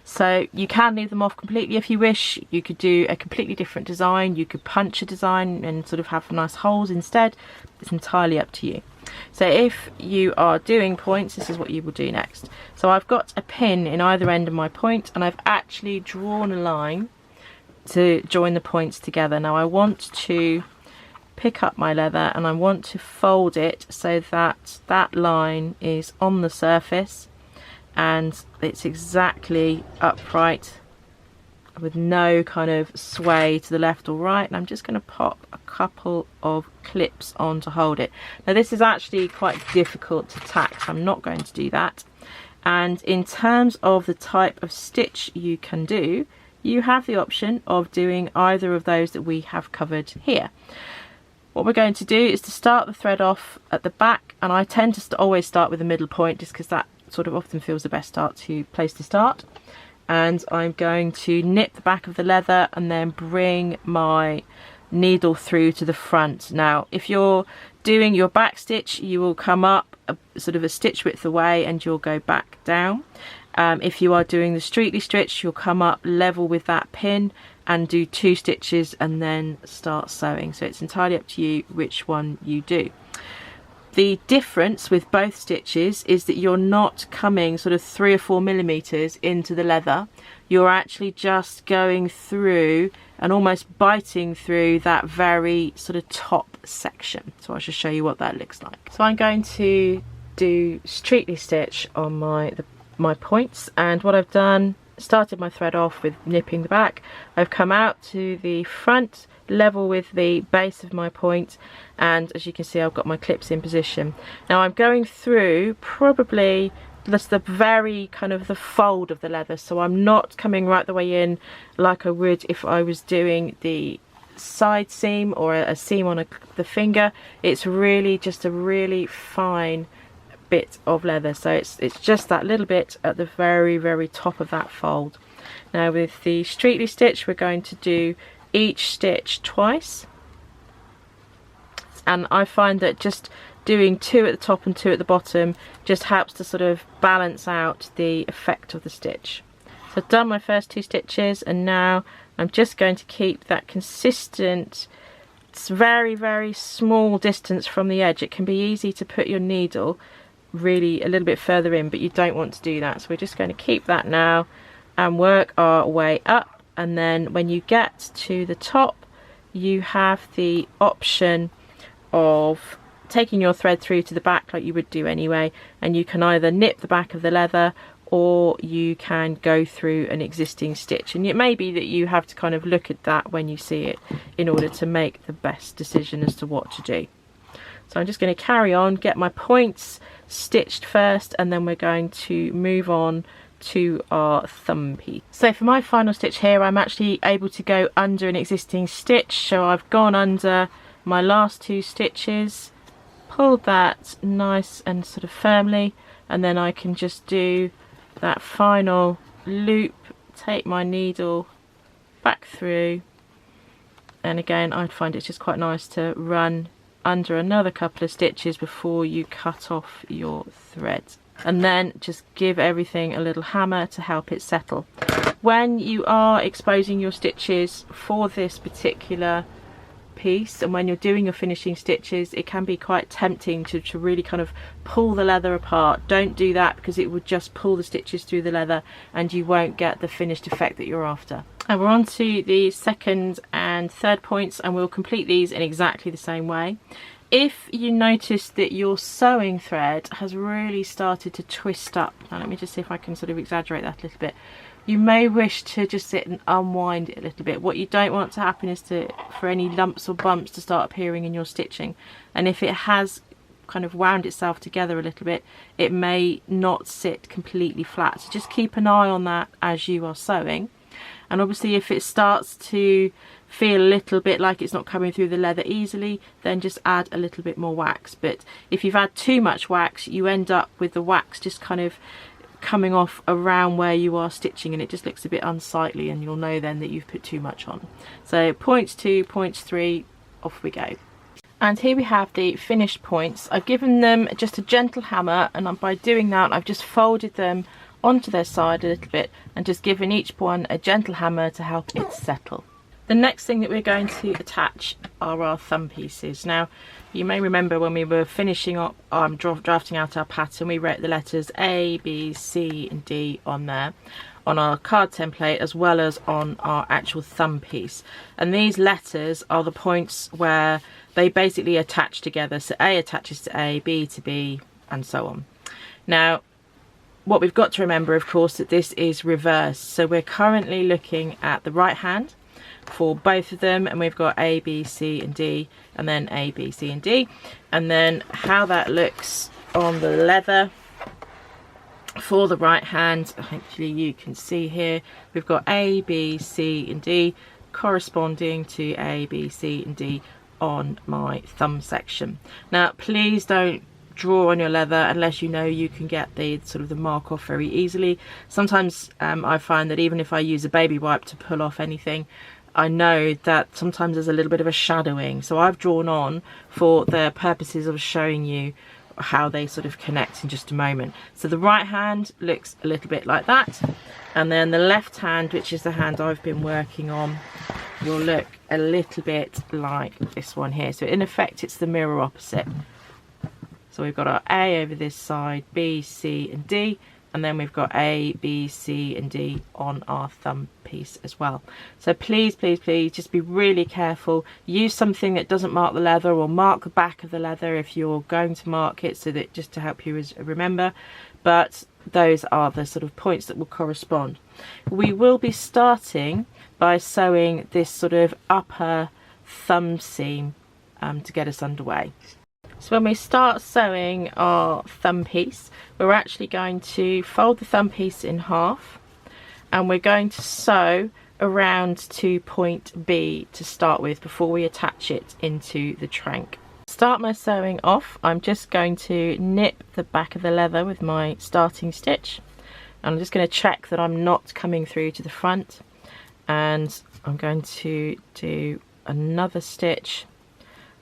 So you can leave them off completely if you wish. You could do a completely different design, you could punch a design and sort of have nice holes instead. It's entirely up to you. So if you are doing points, this is what you will do next. So I've got a pin in either end of my point, and I've actually drawn a line to join the points together. Now I want to pick up my leather and I want to fold it so that that line is on the surface and it's exactly upright with no kind of sway to the left or right. And I'm just going to pop a couple of clips on to hold it. Now this is actually quite difficult to tack, so I'm not going to do that. And in terms of the type of stitch you can do, you have the option of doing either of those that we have covered here. What we're going to do is to start the thread off at the back, and I tend to always start with the middle point just because that sort of often feels the best place to start. And I'm going to nip the back of the leather and then bring my needle through to the front. Now if you're doing your back stitch, you will come up sort of a stitch width away and you'll go back down. If you are doing the streetly stitch, you'll come up level with that pin and do 2 stitches and then start sewing. So it's entirely up to you which one you do. The difference with both stitches is that you're not coming sort of 3 or 4 millimeters into the leather. You're actually just going through and almost biting through that very sort of top section. So I'll just show you what that looks like. So I'm going to do streetly stitch on my points, and what I've done, started my thread off with nipping the back. I've come out to the front level with the base of my point, and as you can see I've got my clips in position. Now I'm going through probably just the very kind of the fold of the leather, so I'm not coming right the way in like I would if I was doing the side seam or a seam on the finger. It's really just a really fine bit of leather, so it's just that little bit at the very top of that fold. Now with the streetly stitch, we're going to do each stitch twice, and I find that just doing 2 at the top and 2 at the bottom just helps to sort of balance out the effect of the stitch. So I've done my first 2 stitches, and now I'm just going to keep that consistent, it's very small distance from the edge. It can be easy to put your needle really a little bit further in, but you don't want to do that. So we're just going to keep that now and work our way up, and then when you get to the top, you have the option of taking your thread through to the back like you would do anyway, and you can either nip the back of the leather or you can go through an existing stitch, and it may be that you have to kind of look at that when you see it in order to make the best decision as to what to do. So I'm just going to carry on, get my points stitched first, and then we're going to move on to our thumb piece. So for my final stitch here, I'm actually able to go under an existing stitch, so I've gone under my last 2 stitches, pulled that nice and sort of firmly, and then I can just do that final loop, take my needle back through, and again I'd find it's just quite nice to run under another couple of stitches before you cut off your thread, and then just give everything a little hammer to help it settle. When you are exposing your stitches for this particular piece, and when you're doing your finishing stitches, it can be quite tempting to really kind of pull the leather apart. Don't do that, because it would just pull the stitches through the leather and you won't get the finished effect that you're after. And we're on to the second and third points, and we'll complete these in exactly the same way. If you notice that your sewing thread has really started to twist up, now let me just see if I can sort of exaggerate that a little bit, you may wish to just sit and unwind it a little bit. What you don't want to happen is for any lumps or bumps to start appearing in your stitching, and if it has kind of wound itself together a little bit, it may not sit completely flat. So just keep an eye on that as you are sewing. And obviously if it starts to feel a little bit like it's not coming through the leather easily, then just add a little bit more wax. But if you've had too much wax, you end up with the wax just kind of coming off around where you are stitching, and it just looks a bit unsightly, and you'll know then that you've put too much on. So points 2, points 3, off we go. And here we have the finished points. I've given them just a gentle hammer, and by doing that I've just folded them onto their side a little bit and just given each one a gentle hammer to help it settle. The next thing that we're going to attach are our thumb pieces. Now you may remember when we were finishing up drafting out our pattern, we wrote the letters A, B, C and D on there, on our card template, as well as on our actual thumb piece. And these letters are the points where they basically attach together. So A attaches to A, B to B, and so on. Now what we've got to remember, of course, that this is reversed. So we're currently looking at the right hand for both of them, and we've got A, B, C and D, and then A, B, C and D. And then how that looks on the leather for the right hand, actually you can see here we've got A, B, C and D corresponding to A, B, C and D on my thumb section. Now please don't draw on your leather unless you know you can get the sort of the mark off very easily. Sometimes I find that even if I use a baby wipe to pull off anything, I know that sometimes there's a little bit of a shadowing, so I've drawn on for the purposes of showing you how they sort of connect in just a moment. So the right hand looks a little bit like that, and then the left hand, which is the hand I've been working on, will look a little bit like this one here. So in effect it's the mirror opposite. So we've got our A over this side, B, C and D, and then we've got A, B, C and D on our thumb piece as well. So please, please, please just be really careful. Use something that doesn't mark the leather, or mark the back of the leather if you're going to mark it, so that just to help you remember. But those are the sort of points that will correspond. We will be starting by sewing this sort of upper thumb seam to get us underway. So when we start sewing our thumb piece, we're actually going to fold the thumb piece in half, and we're going to sew around to point B to start with before we attach it into the trank. Start my sewing off, I'm just going to nip the back of the leather with my starting stitch. I'm just going to check that I'm not coming through to the front, and I'm going to do another stitch.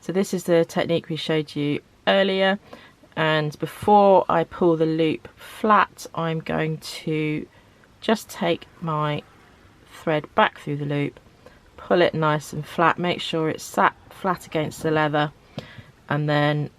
So this is the technique we showed you earlier, and before I pull the loop flat, I'm going to just take my thread back through the loop, pull it nice and flat, make sure it's sat flat against the leather, and then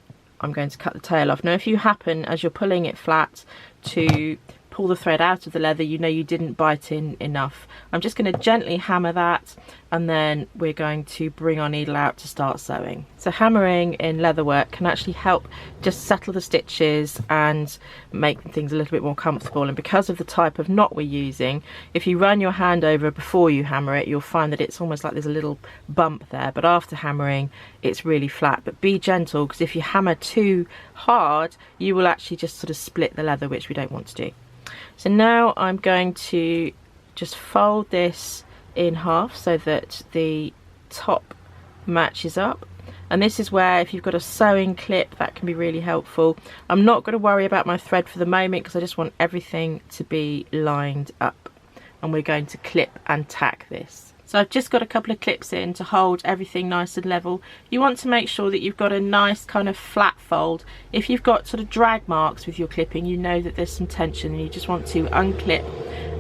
I'm going to cut the tail off. Now if you happen, as you're pulling it flat, to pull the thread out of the leather, you know you didn't bite in enough. I'm just going to gently hammer that, and then we're going to bring our needle out to start sewing. So hammering in leatherwork can actually help just settle the stitches and make things a little bit more comfortable. And because of the type of knot we're using, if you run your hand over before you hammer it, you'll find that it's almost like there's a little bump there, but after hammering it's really flat. But be gentle, because if you hammer too hard you will actually just sort of split the leather, which we don't want to do. So now I'm going to just fold this in half so that the top matches up, and this is where, if you've got a sewing clip, that can be really helpful. I'm not going to worry about my thread for the moment because I just want everything to be lined up, and we're going to clip and tack this. So I've just got a couple of clips in to hold everything nice and level. You want to make sure that you've got a nice kind of flat fold. If you've got sort of drag marks with your clipping, you know that there's some tension, and you just want to unclip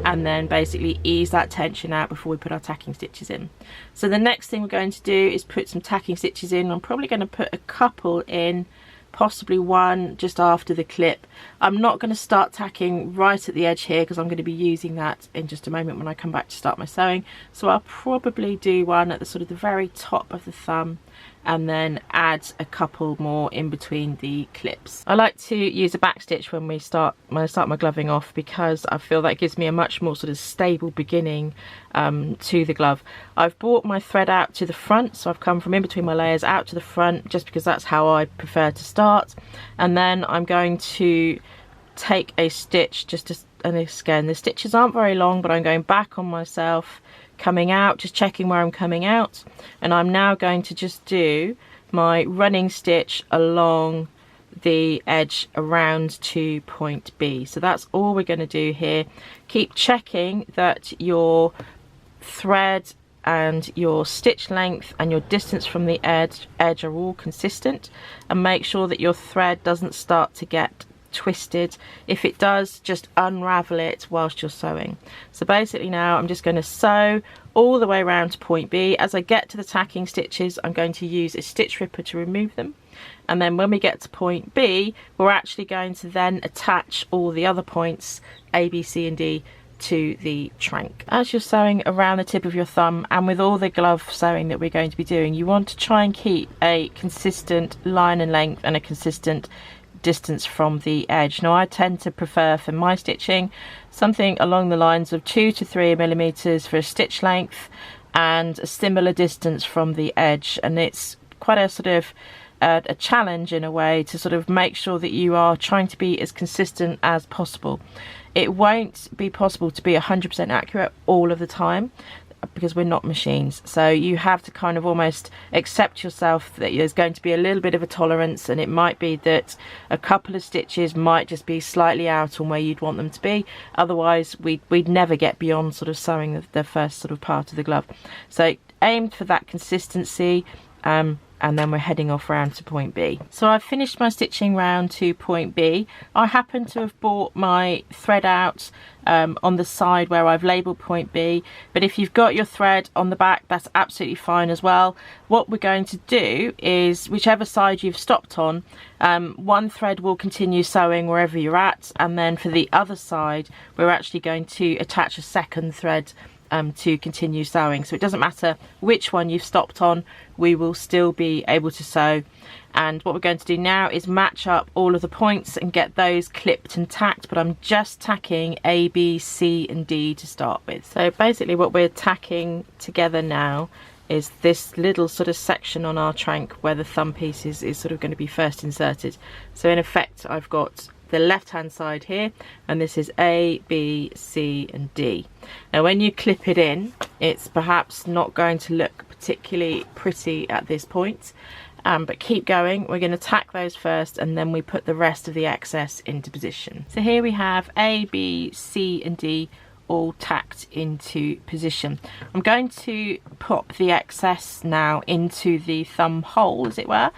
and then basically ease that tension out before we put our tacking stitches in. So the next thing we're going to do is put some tacking stitches in. I'm probably going to put a couple in, possibly one just after the clip. I'm not going to start tacking right at the edge here because I'm going to be using that in just a moment when I come back to start my sewing. So I'll probably do one at the sort of the very top of the thumb, and then add a couple more in between the clips. I like to use a back stitch when I start my gloving off, because I feel that gives me a much more sort of stable beginning to the glove. I've brought my thread out to the front, so I've come from in between my layers out to the front just because that's how I prefer to start. And then I'm going to take a stitch and again, the stitches aren't very long, but I'm going back on myself, coming out, just checking where I'm coming out, and I'm now going to just do my running stitch along the edge around to point B. So that's all we're going to do here. Keep checking that your thread and your stitch length and your distance from the edge are all consistent, and make sure that your thread doesn't start to get twisted. If it does, just unravel it whilst you're sewing. So basically now I'm just going to sew all the way around to point B. As I get to the tacking stitches, I'm going to use a stitch ripper to remove them, and then when we get to point B, we're actually going to then attach all the other points A, B, C and D to the trank. As you're sewing around the tip of your thumb, and with all the glove sewing that we're going to be doing, you want to try and keep a consistent line and length and a consistent distance from the edge. Now I tend to prefer for my stitching something along the lines of 2 to 3 millimeters for a stitch length and a similar distance from the edge, and it's quite a sort of a challenge in a way to sort of make sure that you are trying to be as consistent as possible. It won't be possible to be 100% accurate all of the time because we're not machines, so you have to kind of almost accept yourself that there's going to be a little bit of a tolerance, and it might be that a couple of stitches might just be slightly out on where you'd want them to be. Otherwise we'd never get beyond sort of sewing the first sort of part of the glove. So aim for that consistency, and then we're heading off round to point B. So I've finished my stitching round to point B. I happen to have brought my thread out on the side where I've labelled point B, but if you've got your thread on the back, that's absolutely fine as well. What we're going to do is, whichever side you've stopped on, one thread will continue sewing wherever you're at, and then for the other side we're actually going to attach a second thread to continue sewing. So it doesn't matter which one you've stopped on, we will still be able to sew. And what we're going to do now is match up all of the points and get those clipped and tacked, but I'm just tacking A, B, C and D to start with. So basically what we're tacking together now is this little sort of section on our trank where the thumb piece is sort of going to be first inserted. So in effect I've got the left hand side here, and this is A, B, C and D. Now when you clip it in, it's perhaps not going to look particularly pretty at this point, but keep going. We're going to tack those first, and then we put the rest of the excess into position. So here we have A, B, C and D all tacked into position. I'm going to pop the excess now into the thumb hole, as it were,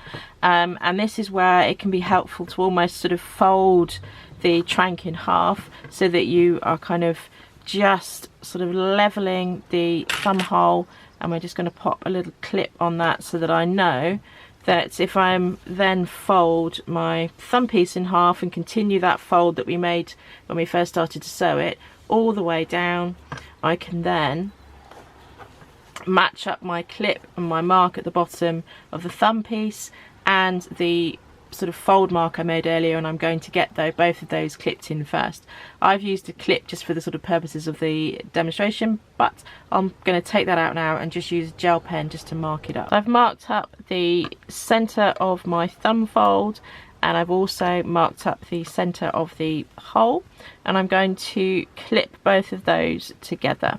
and this is where it can be helpful to almost sort of fold the trank in half so that you are kind of just sort of leveling the thumb hole, and we're just going to pop a little clip on that so that I know that if I'm then fold my thumb piece in half and continue that fold that we made when we first started to sew it all the way down, I can then match up my clip and my mark at the bottom of the thumb piece and the sort of fold mark I made earlier, and I'm going to get both of those clipped in first. I've used a clip just for the sort of purposes of the demonstration, but I'm going to take that out now and just use a gel pen just to mark it up. I've marked up the center of my thumb fold, and I've also marked up the center of the hole, and I'm going to clip both of those together.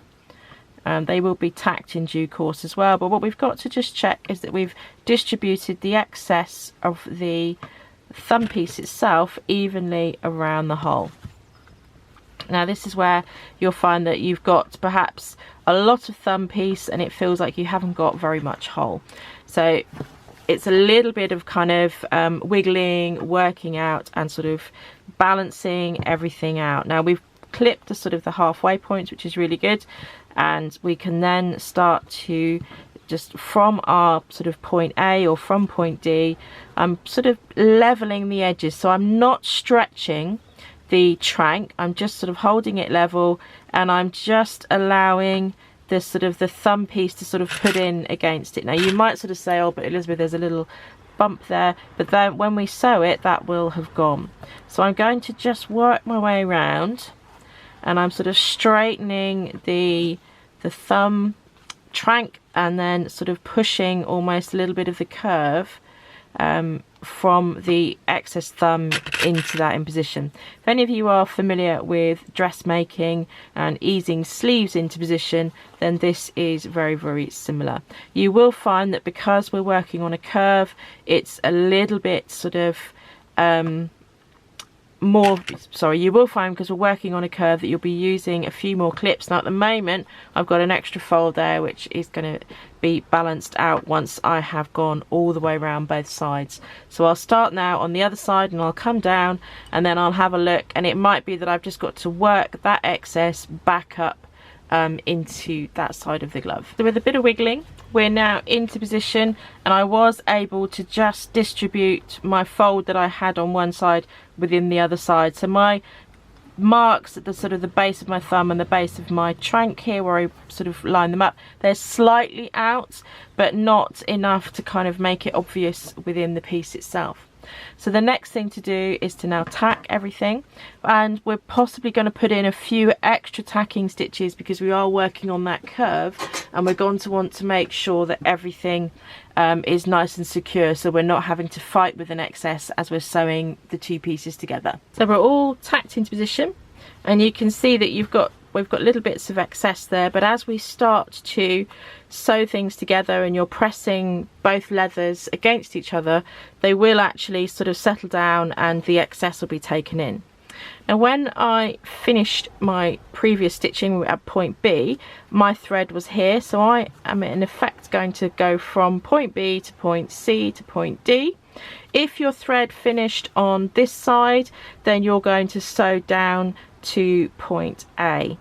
They will be tacked in due course as well, but what we've got to just check is that we've distributed the excess of the thumb piece itself evenly around the hole. Now this is where you'll find that you've got perhaps a lot of thumb piece and it feels like you haven't got very much hole. So it's a little bit of kind of wiggling, working out and sort of balancing everything out. Now we've clipped the sort of the halfway points, which is really good, and we can then start to just from our sort of point A or from point D, I'm sort of leveling the edges, so I'm not stretching the trank, I'm just sort of holding it level, and I'm just allowing the sort of the thumb piece to sort of put in against it. Now you might sort of say, oh but Elizabeth, there's a little bump there, but then when we sew it that will have gone. So I'm going to just work my way around, and I'm sort of straightening the thumb trank and then sort of pushing almost a little bit of the curve from the excess thumb into that in position. If any of you are familiar with dressmaking and easing sleeves into position, then this is very, very similar. You will find that because we're working on a curve, it's a little bit sort of you will find because we're working on a curve that you'll be using a few more clips. Now at the moment I've got an extra fold there which is going to be balanced out once I have gone all the way around both sides. So I'll start now on the other side and I'll come down and then I'll have a look, and it might be that I've just got to work that excess back up into that side of the glove. So with a bit of wiggling we're now into position, and I was able to just distribute my fold that I had on one side within the other side. So my marks at the sort of the base of my thumb and the base of my trank here where I sort of line them up, they're slightly out but not enough to kind of make it obvious within the piece itself. So the next thing to do is to now tack everything, and we're possibly going to put in a few extra tacking stitches because we are working on that curve, and we're going to want to make sure that everything is nice and secure, so we're not having to fight with an excess as we're sewing the two pieces together. So we're all tacked into position, and you can see that we've got little bits of excess there, but as we start to sew things together and you're pressing both leathers against each other, they will actually sort of settle down and the excess will be taken in. Now when I finished my previous stitching at point B, my thread was here, so I am in effect going to go from point B to point C to point D. If your thread finished on this side, then you're going to sew down to point A.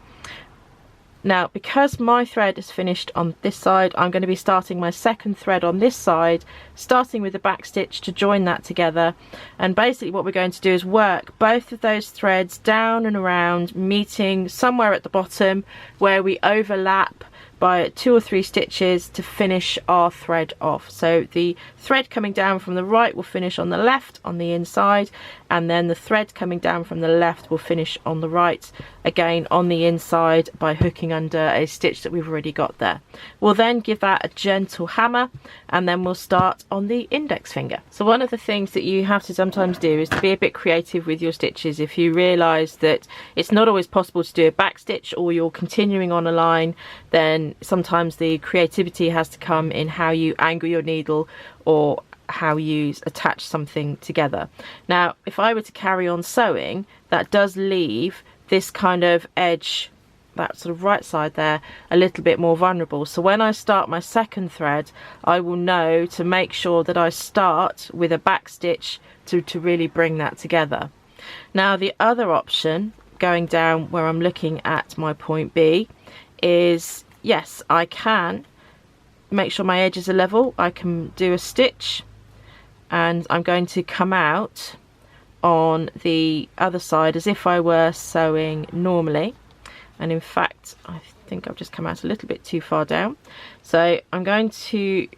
Now because my thread is finished on this side, I'm going to be starting my second thread on this side, starting with the back stitch to join that together, and basically what we're going to do is work both of those threads down and around, meeting somewhere at the bottom where we overlap by 2 or 3 stitches to finish our thread off. So the thread coming down from the right will finish on the left on the inside, and then the thread coming down from the left will finish on the right again on the inside by hooking under a stitch that we've already got there. We'll then give that a gentle hammer, and then we'll start on the index finger. So one of the things that you have to sometimes do is to be a bit creative with your stitches. If you realise that it's not always possible to do a back stitch, or you're continuing on a line, then sometimes the creativity has to come in how you angle your needle or how you attach something together. Now if I were to carry on sewing, that does leave this kind of edge, that sort of right side there, a little bit more vulnerable. So when I start my second thread, I will know to make sure that I start with a back stitch to really bring that together. Now the other option going down where I'm looking at my point B is, yes, I can make sure my edges are level. I can do a stitch and I'm going to come out on the other side as if I were sewing normally. And in fact, I think I've just come out a little bit too far down. So I'm going to,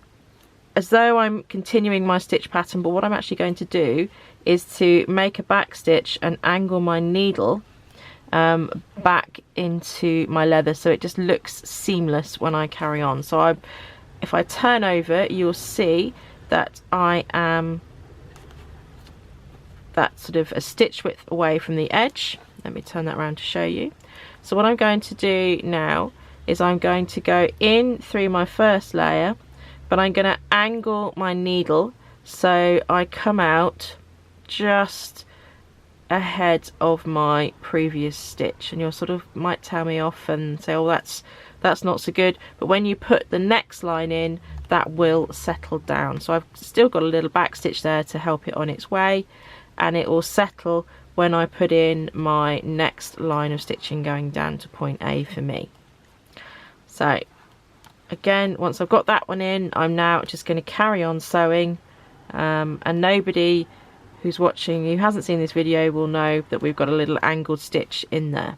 as though I'm continuing my stitch pattern, but what I'm actually going to do is to make a back stitch and angle my needle back into my leather, so it just looks seamless when I carry on. So if I turn over, you'll see that I am that sort of a stitch width away from the edge. Let me turn that around to show you. So what I'm going to do now is I'm going to go in through my first layer, but I'm going to angle my needle so I come out just ahead of my previous stitch. And you'll sort of might tell me off and say, oh, that's not so good, but when you put the next line in, that will settle down. So I've still got a little back stitch there to help it on its way, and it will settle when I put in my next line of stitching going down to point A for me. So again, once I've got that one in, I'm now just going to carry on sewing, and nobody who's watching who hasn't seen this video will know that we've got a little angled stitch in there.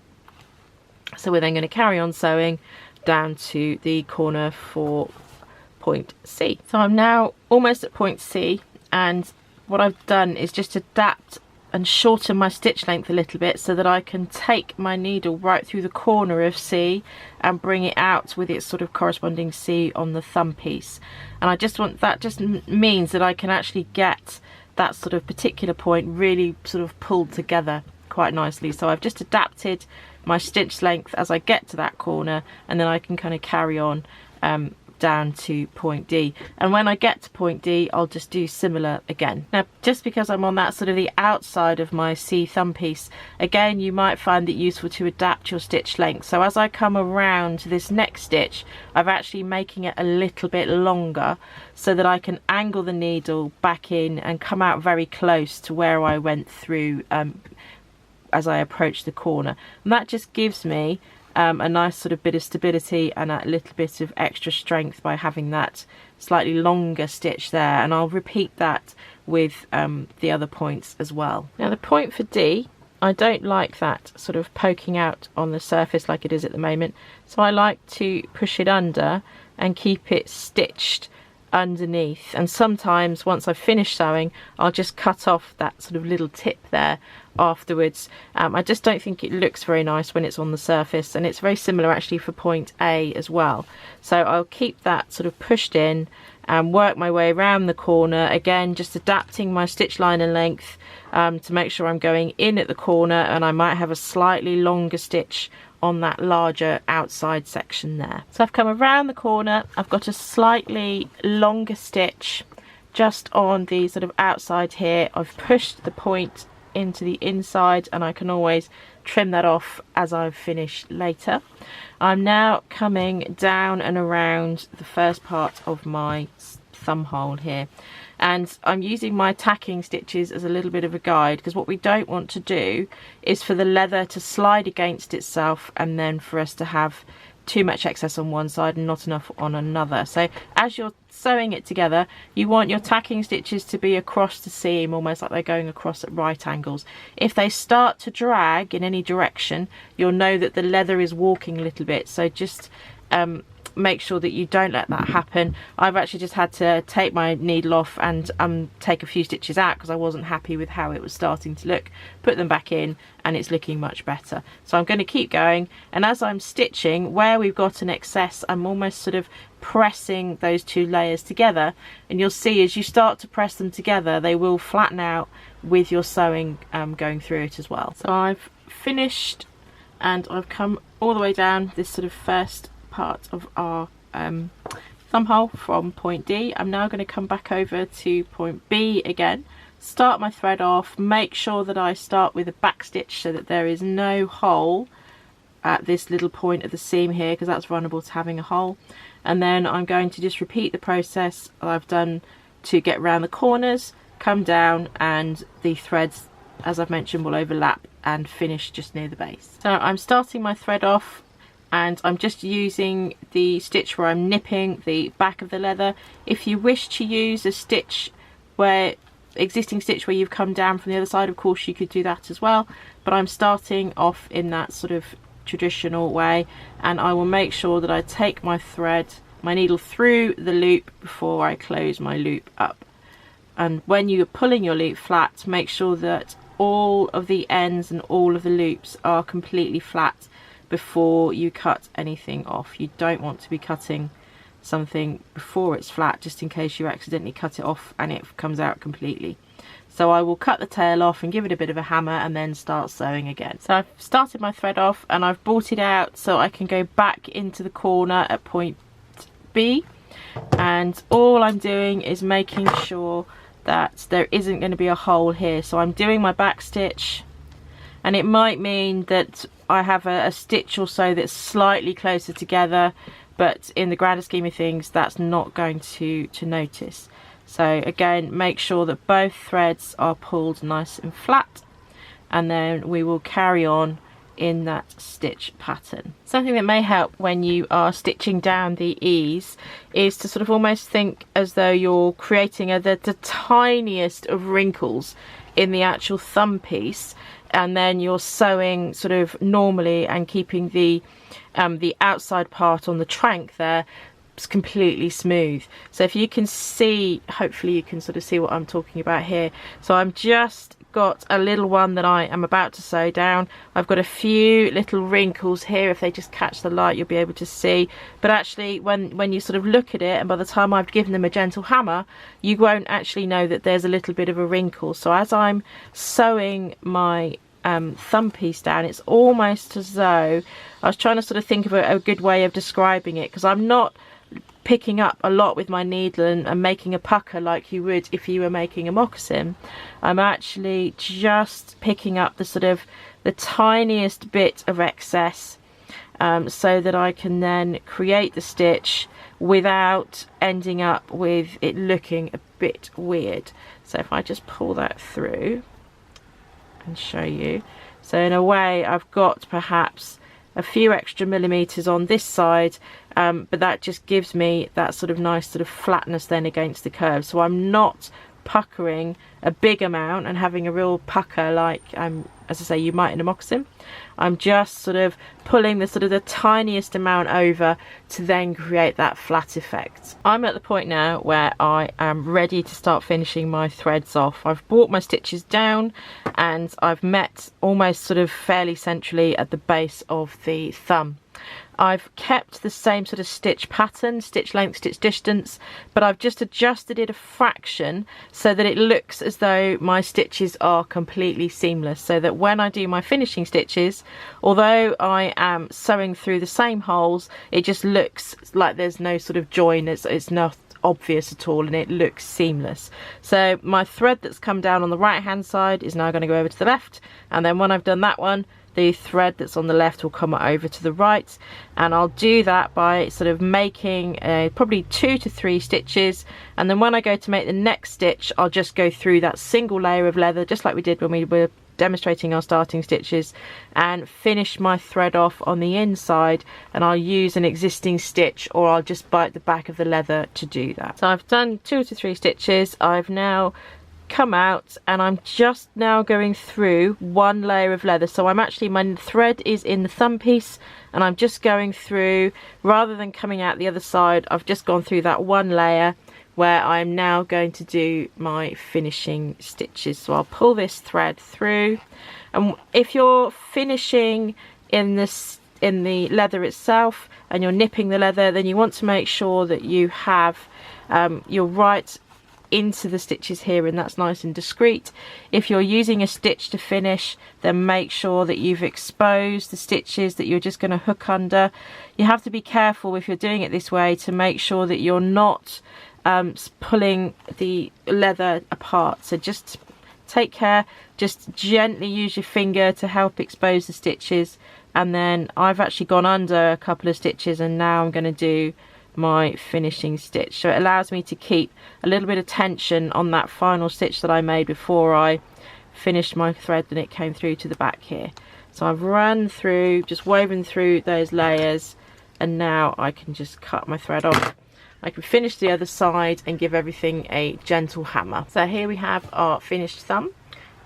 So we're then going to carry on sewing down to the corner for point C. So I'm now almost at point C, and what I've done is just adapt and shorten my stitch length a little bit so that I can take my needle right through the corner of C and bring it out with its sort of corresponding C on the thumb piece. And I just want that, just means that I can actually get that sort of particular point really sort of pulled together quite nicely. So I've just adapted my stitch length as I get to that corner, and then I can kind of carry on down to point D, and when I get to point D I'll just do similar again. Now, just because I'm on that sort of the outside of my C thumb piece, again you might find it useful to adapt your stitch length. So as I come around to this next stitch, I'm actually making it a little bit longer so that I can angle the needle back in and come out very close to where I went through as I approach the corner, and that just gives me a nice sort of bit of stability and a little bit of extra strength by having that slightly longer stitch there. And I'll repeat that with the other points as well. Now the point for D, I don't like that sort of poking out on the surface like it is at the moment, so I like to push it under and keep it stitched underneath. And sometimes once I've finished sewing, I'll just cut off that sort of little tip there afterwards. I just don't think it looks very nice when it's on the surface, and it's very similar actually for point A as well. So I'll keep that sort of pushed in and work my way around the corner, again just adapting my stitch line and length to make sure I'm going in at the corner, and I might have a slightly longer stitch on that larger outside section there. So I've come around the corner, I've got a slightly longer stitch just on the sort of outside here. I've pushed the point into the inside, and I can always trim that off as I've finished later. I'm now coming down and around the first part of my thumb hole here, and I'm using my tacking stitches as a little bit of a guide, because what we don't want to do is for the leather to slide against itself and then for us to have too much excess on one side and not enough on another. So as you're sewing it together, you want your tacking stitches to be across the seam, almost like they're going across at right angles. If they start to drag in any direction, you'll know that the leather is walking a little bit, so just make sure that you don't let that happen. I've actually just had to take my needle off and take a few stitches out because I wasn't happy with how it was starting to look. Put them back in and it's looking much better. So I'm going to keep going, and as I'm stitching, where we've got an excess, I'm almost sort of pressing those two layers together, and you'll see as you start to press them together they will flatten out with your sewing going through it as well. So I've finished and I've come all the way down this sort of first part of our thumb hole from point D. I'm now going to come back over to point B again, start my thread off, make sure that I start with a back stitch so that there is no hole at this little point of the seam here, because that's vulnerable to having a hole, and then I'm going to just repeat the process I've done to get around the corners, come down, and the threads, as I've mentioned, will overlap and finish just near the base. So I'm starting my thread off, and I'm just using the stitch where I'm nipping the back of the leather. If you wish to use a stitch where existing stitch where you've come down from the other side, of course you could do that as well, but I'm starting off in that sort of traditional way, and I will make sure that I take my thread, my needle through the loop before I close my loop up. And when you're pulling your loop flat, make sure that all of the ends and all of the loops are completely flat before you cut anything off. You don't want to be cutting something before it's flat, just in case you accidentally cut it off and it comes out completely. So I will cut the tail off and give it a bit of a hammer and then start sewing again. So I've started my thread off and I've brought it out so I can go back into the corner at point B, and all I'm doing is making sure that there isn't going to be a hole here. So I'm doing my back stitch, and it might mean that I have a stitch or so that's slightly closer together, but in the grander scheme of things that's not going to notice. So again, make sure that both threads are pulled nice and flat, and then we will carry on in that stitch pattern. Something that may help when you are stitching down the ease is to sort of almost think as though you're creating the tiniest of wrinkles in the actual thumb piece, and then you're sewing sort of normally and keeping the outside part on the trank there completely smooth. So if you can see, hopefully you can sort of see what I'm talking about here. So I'm just got a little one that I am about to sew down. I've got a few little wrinkles here. If they just catch the light you'll be able to see, but actually when you sort of look at it, and by the time I've given them a gentle hammer, you won't actually know that there's a little bit of a wrinkle. So as I'm sewing my thumb piece down, it's almost as though I was trying to sort of think of a good way of describing it, because I'm not picking up a lot with my needle and making a pucker like you would if you were making a moccasin. I'm actually just picking up the sort of the tiniest bit of excess, so that I can then create the stitch without ending up with it looking a bit weird. So if I just pull that through and show you, so in a way I've got perhaps a few extra millimeters on this side, but that just gives me that sort of nice sort of flatness then against the curve. So I'm not puckering a big amount and having a real pucker like as I say you might in a moccasin. I'm just sort of pulling the sort of the tiniest amount over to then create that flat effect. I'm at the point now where I am ready to start finishing my threads off. I've brought my stitches down and I've met almost sort of fairly centrally at the base of the thumb. I've kept the same sort of stitch pattern, stitch length, stitch distance, but I've just adjusted it a fraction so that it looks as though my stitches are completely seamless, so that when I do my finishing stitches, although I am sewing through the same holes, it just looks like there's no sort of join, it's not obvious at all, and it looks seamless. So my thread that's come down on the right hand side is now going to go over to the left, and then when I've done that one, the thread that's on the left will come over to the right, and I'll do that by sort of making probably 2 to 3 stitches, and then when I go to make the next stitch I'll just go through that single layer of leather just like we did when we were demonstrating our starting stitches, and finish my thread off on the inside, and I'll use an existing stitch or I'll just bite the back of the leather to do that. So I've done 2 to 3 stitches. I've now come out and I'm just now going through one layer of leather. So I'm actually, my thread is in the thumb piece and I'm just going through, rather than coming out the other side, I've just gone through that one layer where I'm now going to do my finishing stitches. So I'll pull this thread through, and if you're finishing in the leather itself and you're nipping the leather, then you want to make sure that you have your right into the stitches here, and that's nice and discreet. If you're using a stitch to finish, then make sure that you've exposed the stitches that you're just going to hook under. You have to be careful if you're doing it this way to make sure that you're not pulling the leather apart. So just take care, just gently use your finger to help expose the stitches, and then I've actually gone under a couple of stitches and now I'm going to do my finishing stitch. So it allows me to keep a little bit of tension on that final stitch that I made before I finished my thread and it came through to the back here. So I've run through, just woven through those layers, and now I can just cut my thread off. I can finish the other side and give everything a gentle hammer. So here we have our finished thumb.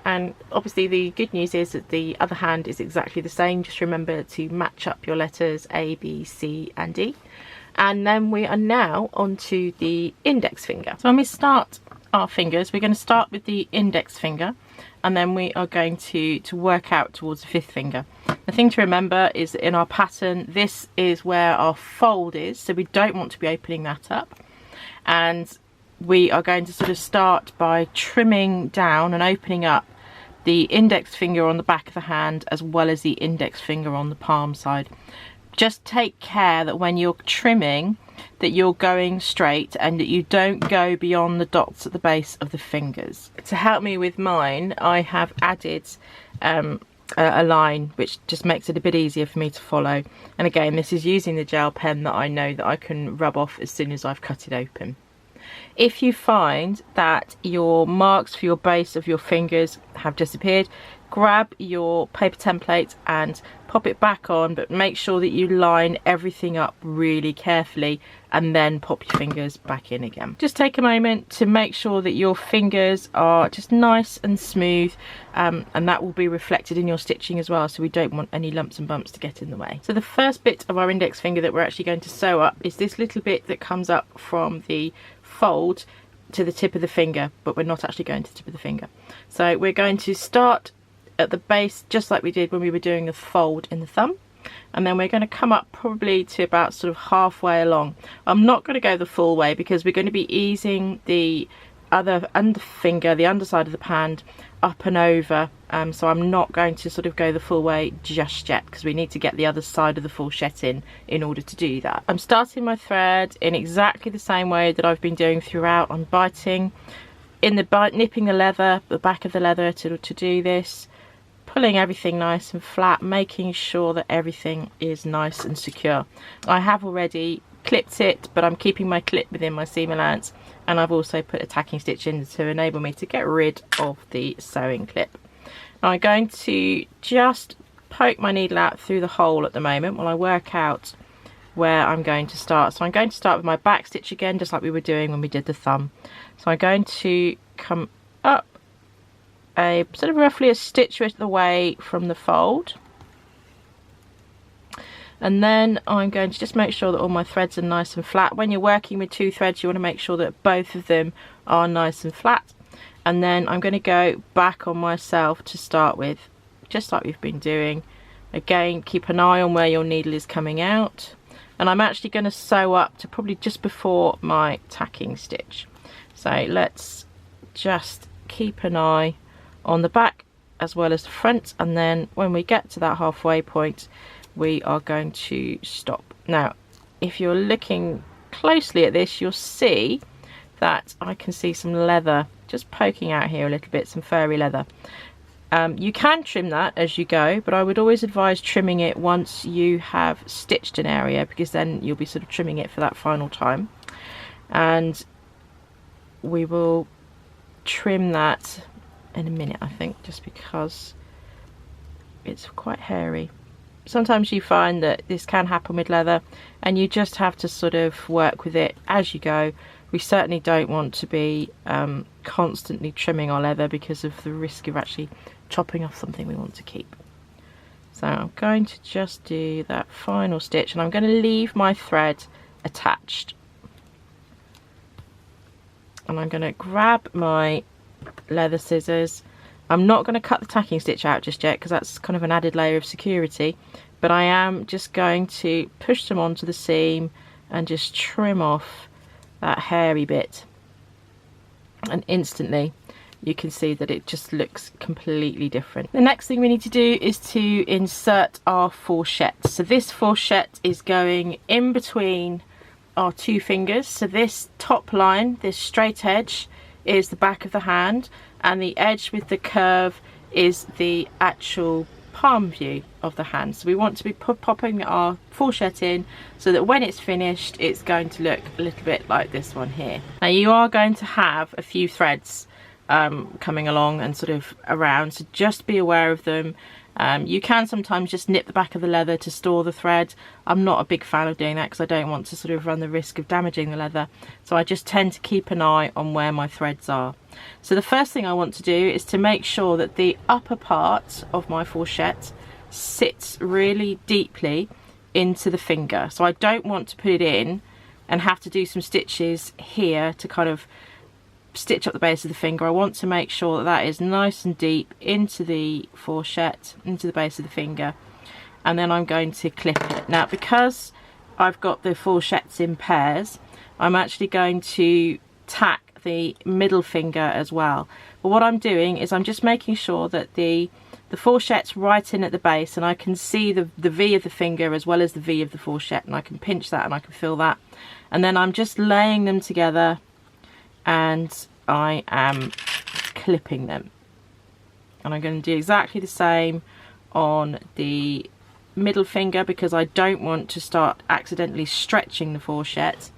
And obviously the good news is that the other hand is exactly the same. Just remember to match up your letters A, B, C and D. And then we are now onto the index finger. So when we start our fingers, we're going to start with the index finger, and then we are going to work out towards the fifth finger. The thing to remember is that in our pattern, this is where our fold is, so we don't want to be opening that up. And we are going to sort of start by trimming down and opening up the index finger on the back of the hand as well as the index finger on the palm side. Just take care that when you're trimming that you're going straight and that you don't go beyond the dots at the base of the fingers. To help me with mine, I have added a line which just makes it a bit easier for me to follow. And again, this is using the gel pen that I know that I can rub off as soon as I've cut it open. If you find that your marks for your base of your fingers have disappeared, grab your paper template and pop it back on, but make sure that you line everything up really carefully and then pop your fingers back in again. Just take a moment to make sure that your fingers are just nice and smooth, and that will be reflected in your stitching as well, so we don't want any lumps and bumps to get in the way. So the first bit of our index finger that we're actually going to sew up is this little bit that comes up from the fold to the tip of the finger, but we're not actually going to the tip of the finger. So we're going to start at the base just like we did when we were doing the fold in the thumb, and then we're going to come up probably to about sort of halfway along. I'm not going to go the full way because we're going to be easing the other finger, the underside of the hand, up and over, so I'm not going to sort of go the full way just yet because we need to get the other side of the fourchette in order to do that. I'm starting my thread in exactly the same way that I've been doing throughout. I'm biting in the nipping the leather, the back of the leather to do this, pulling everything nice and flat, making sure that everything is nice and secure. I have already clipped it, but I'm keeping my clip within my seam allowance, and I've also put a tacking stitch in to enable me to get rid of the sewing clip. Now I'm going to just poke my needle out through the hole at the moment while I work out where I'm going to start. So I'm going to start with my back stitch again, just like we were doing when we did the thumb. So I'm going to come up a sort of roughly a stitch width away from the fold, and then I'm going to just make sure that all my threads are nice and flat. When you're working with two threads, you want to make sure that both of them are nice and flat, and then I'm going to go back on myself to start with, just like we've been doing. Again, keep an eye on where your needle is coming out, and I'm actually going to sew up to probably just before my tacking stitch. So let's just keep an eye on the back as well as the front, and then when we get to that halfway point we are going to stop. Now if you're looking closely at this, you'll see that I can see some leather just poking out here a little bit, some furry leather. You can trim that as you go, but I would always advise trimming it once you have stitched an area, because then you'll be sort of trimming it for that final time. And we will trim that in a minute, I think, just because it's quite hairy. Sometimes you find that this can happen with leather and you just have to sort of work with it as you go. We certainly don't want to be constantly trimming our leather because of the risk of actually chopping off something we want to keep. So I'm going to just do that final stitch, and I'm going to leave my thread attached, and I'm going to grab my leather scissors. I'm not going to cut the tacking stitch out just yet because that's kind of an added layer of security, but I am just going to push them onto the seam and just trim off that hairy bit, and instantly you can see that it just looks completely different. The next thing we need to do is to insert our fourchette. So this fourchette is going in between our two fingers. So this top line, this straight edge, is the back of the hand, and the edge with the curve is the actual palm view of the hand. So we want to be popping our fourchette in so that when it's finished it's going to look a little bit like this one here. Now you are going to have a few threads coming along and sort of around, so just be aware of them. You can sometimes just nip the back of the leather to store the thread. I'm not a big fan of doing that because I don't want to sort of run the risk of damaging the leather. So I just tend to keep an eye on where my threads are. So the first thing I want to do is to make sure that the upper part of my fourchette sits really deeply into the finger. So I don't want to put it in and have to do some stitches here to kind of stitch up the base of the finger. I want to make sure that that is nice and deep into the fourchette, into the base of the finger, and then I'm going to clip it. Now, because I've got the fourchettes in pairs, I'm actually going to tack the middle finger as well. But what I'm doing is I'm just making sure that the fourchette's right in at the base, and I can see the V of the finger as well as the V of the fourchette, and I can pinch that and I can feel that, and then I'm just laying them together and I am clipping them. And I'm going to do exactly the same on the middle finger because I don't want to start accidentally stretching the fourchette.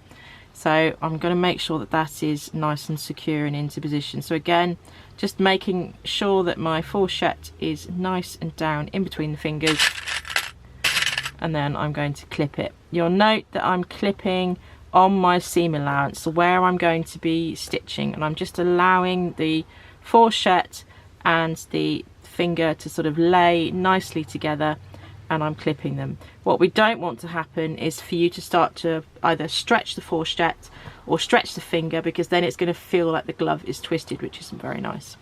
So I'm going to make sure that that is nice and secure and into position. So again, just making sure that my fourchette is nice and down in between the fingers, and then I'm going to clip it. You'll note that I'm clipping on my seam allowance, so where I'm going to be stitching, and I'm just allowing the fourchette and the finger to sort of lay nicely together, and I'm clipping them. What we don't want to happen is for you to start to either stretch the fourchette or stretch the finger, because then it's going to feel like the glove is twisted, which isn't very nice.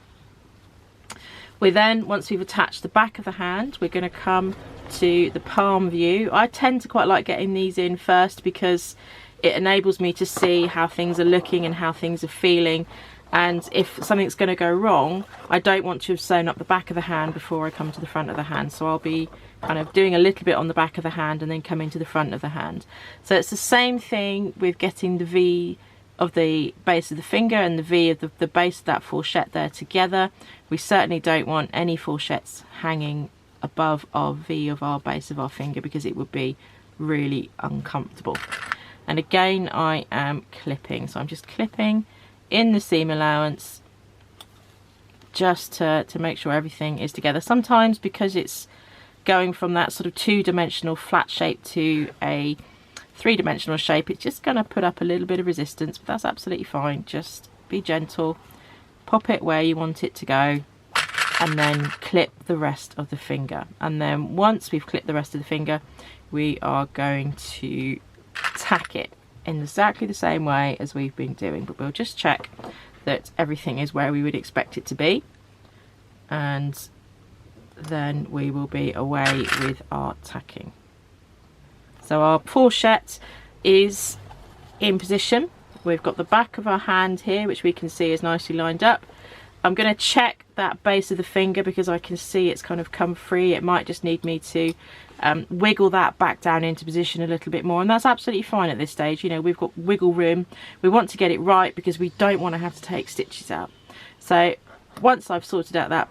We then, once we've attached the back of the hand, we're going to come to the palm view. I tend to quite like getting these in first because it enables me to see how things are looking and how things are feeling, and if something's going to go wrong, I don't want to have sewn up the back of the hand before I come to the front of the hand. So I'll be kind of doing a little bit on the back of the hand and then coming to the front of the hand. So it's the same thing with getting the V of the base of the finger and the V of the base of that fourchette there together. We certainly don't want any fourchettes hanging above our V of our base of our finger because it would be really uncomfortable. And again, I am clipping, so I'm just clipping in the seam allowance just to make sure everything is together. Sometimes because it's going from that sort of two-dimensional flat shape to a three-dimensional shape, it's just going to put up a little bit of resistance, but that's absolutely fine. Just be gentle, pop it where you want it to go, and then clip the rest of the finger. And then once we've clipped the rest of the finger, we are going to tack it in exactly the same way as we've been doing, but we'll just check that everything is where we would expect it to be, and then we will be away with our tacking. So our fourchette is in position. We've got the back of our hand here, which we can see is nicely lined up. I'm going to check that base of the finger because I can see it's kind of come free. It might just need me to wiggle that back down into position a little bit more, and that's absolutely fine at this stage. You know, we've got wiggle room. We want to get it right because we don't want to have to take stitches out. So once I've sorted out that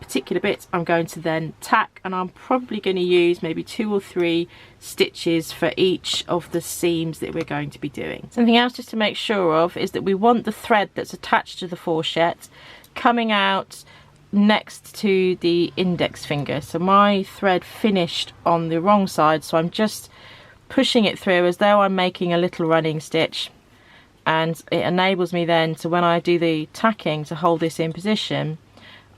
particular bit, I'm going to then tack, and I'm probably going to use maybe 2 or 3 stitches for each of the seams that we're going to be doing. Something else just to make sure of is that we want the thread that's attached to the fourchette coming out next to the index finger. So my thread finished on the wrong side, so I'm just pushing it through as though I'm making a little running stitch, and it enables me then to, when I do the tacking, to hold this in position.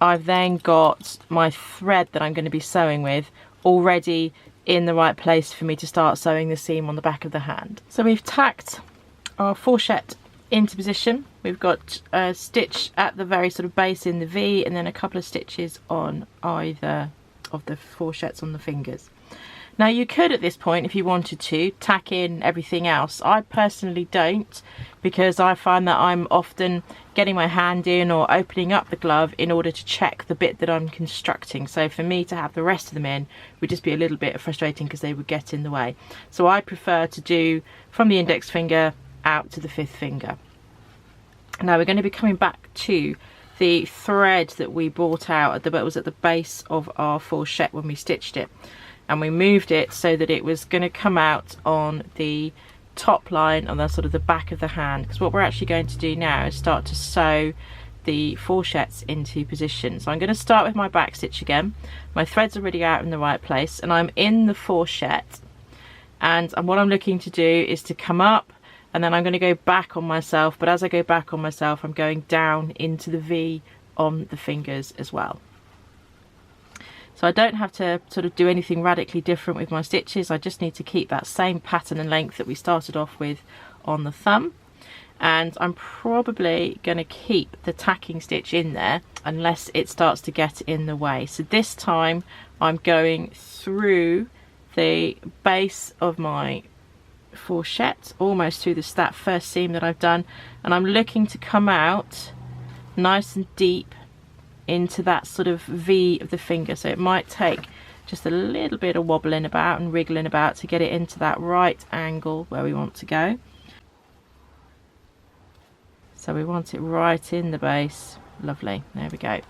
I've then got my thread that I'm going to be sewing with already in the right place for me to start sewing the seam on the back of the hand. So we've tacked our fourchette into position. We've got a stitch at the very sort of base in the V, and then a couple of stitches on either of the fourchettes on the fingers. Now you could at this point, if you wanted to, tack in everything else. I personally don't, because I find that I'm often getting my hand in or opening up the glove in order to check the bit that I'm constructing. So for me to have the rest of them in would just be a little bit frustrating because they would get in the way. So I prefer to do from the index finger out to the 5th finger. Now we're going to be coming back to the thread that we brought out that was at the base of our fourchette when we stitched it, and we moved it so that it was going to come out on the top line on the sort of the back of the hand, because what we're actually going to do now is start to sew the fourchettes into position. So I'm going to start with my back stitch again. My thread's already out in the right place and I'm in the fourchette, and what I'm looking to do is to come up, and then I'm going to go back on myself, but as I go back on myself I'm going down into the V on the fingers as well. So I don't have to sort of do anything radically different with my stitches. I just need to keep that same pattern and length that we started off with on the thumb. And I'm probably going to keep the tacking stitch in there unless it starts to get in the way. So this time I'm going through the base of my fourchette, almost through that first seam that I've done, and I'm looking to come out nice and deep into that sort of V of the finger. So it might take just a little bit of wobbling about and wriggling about to get it into that right angle where we want to go. So we want it right in the base. Lovely, there we go.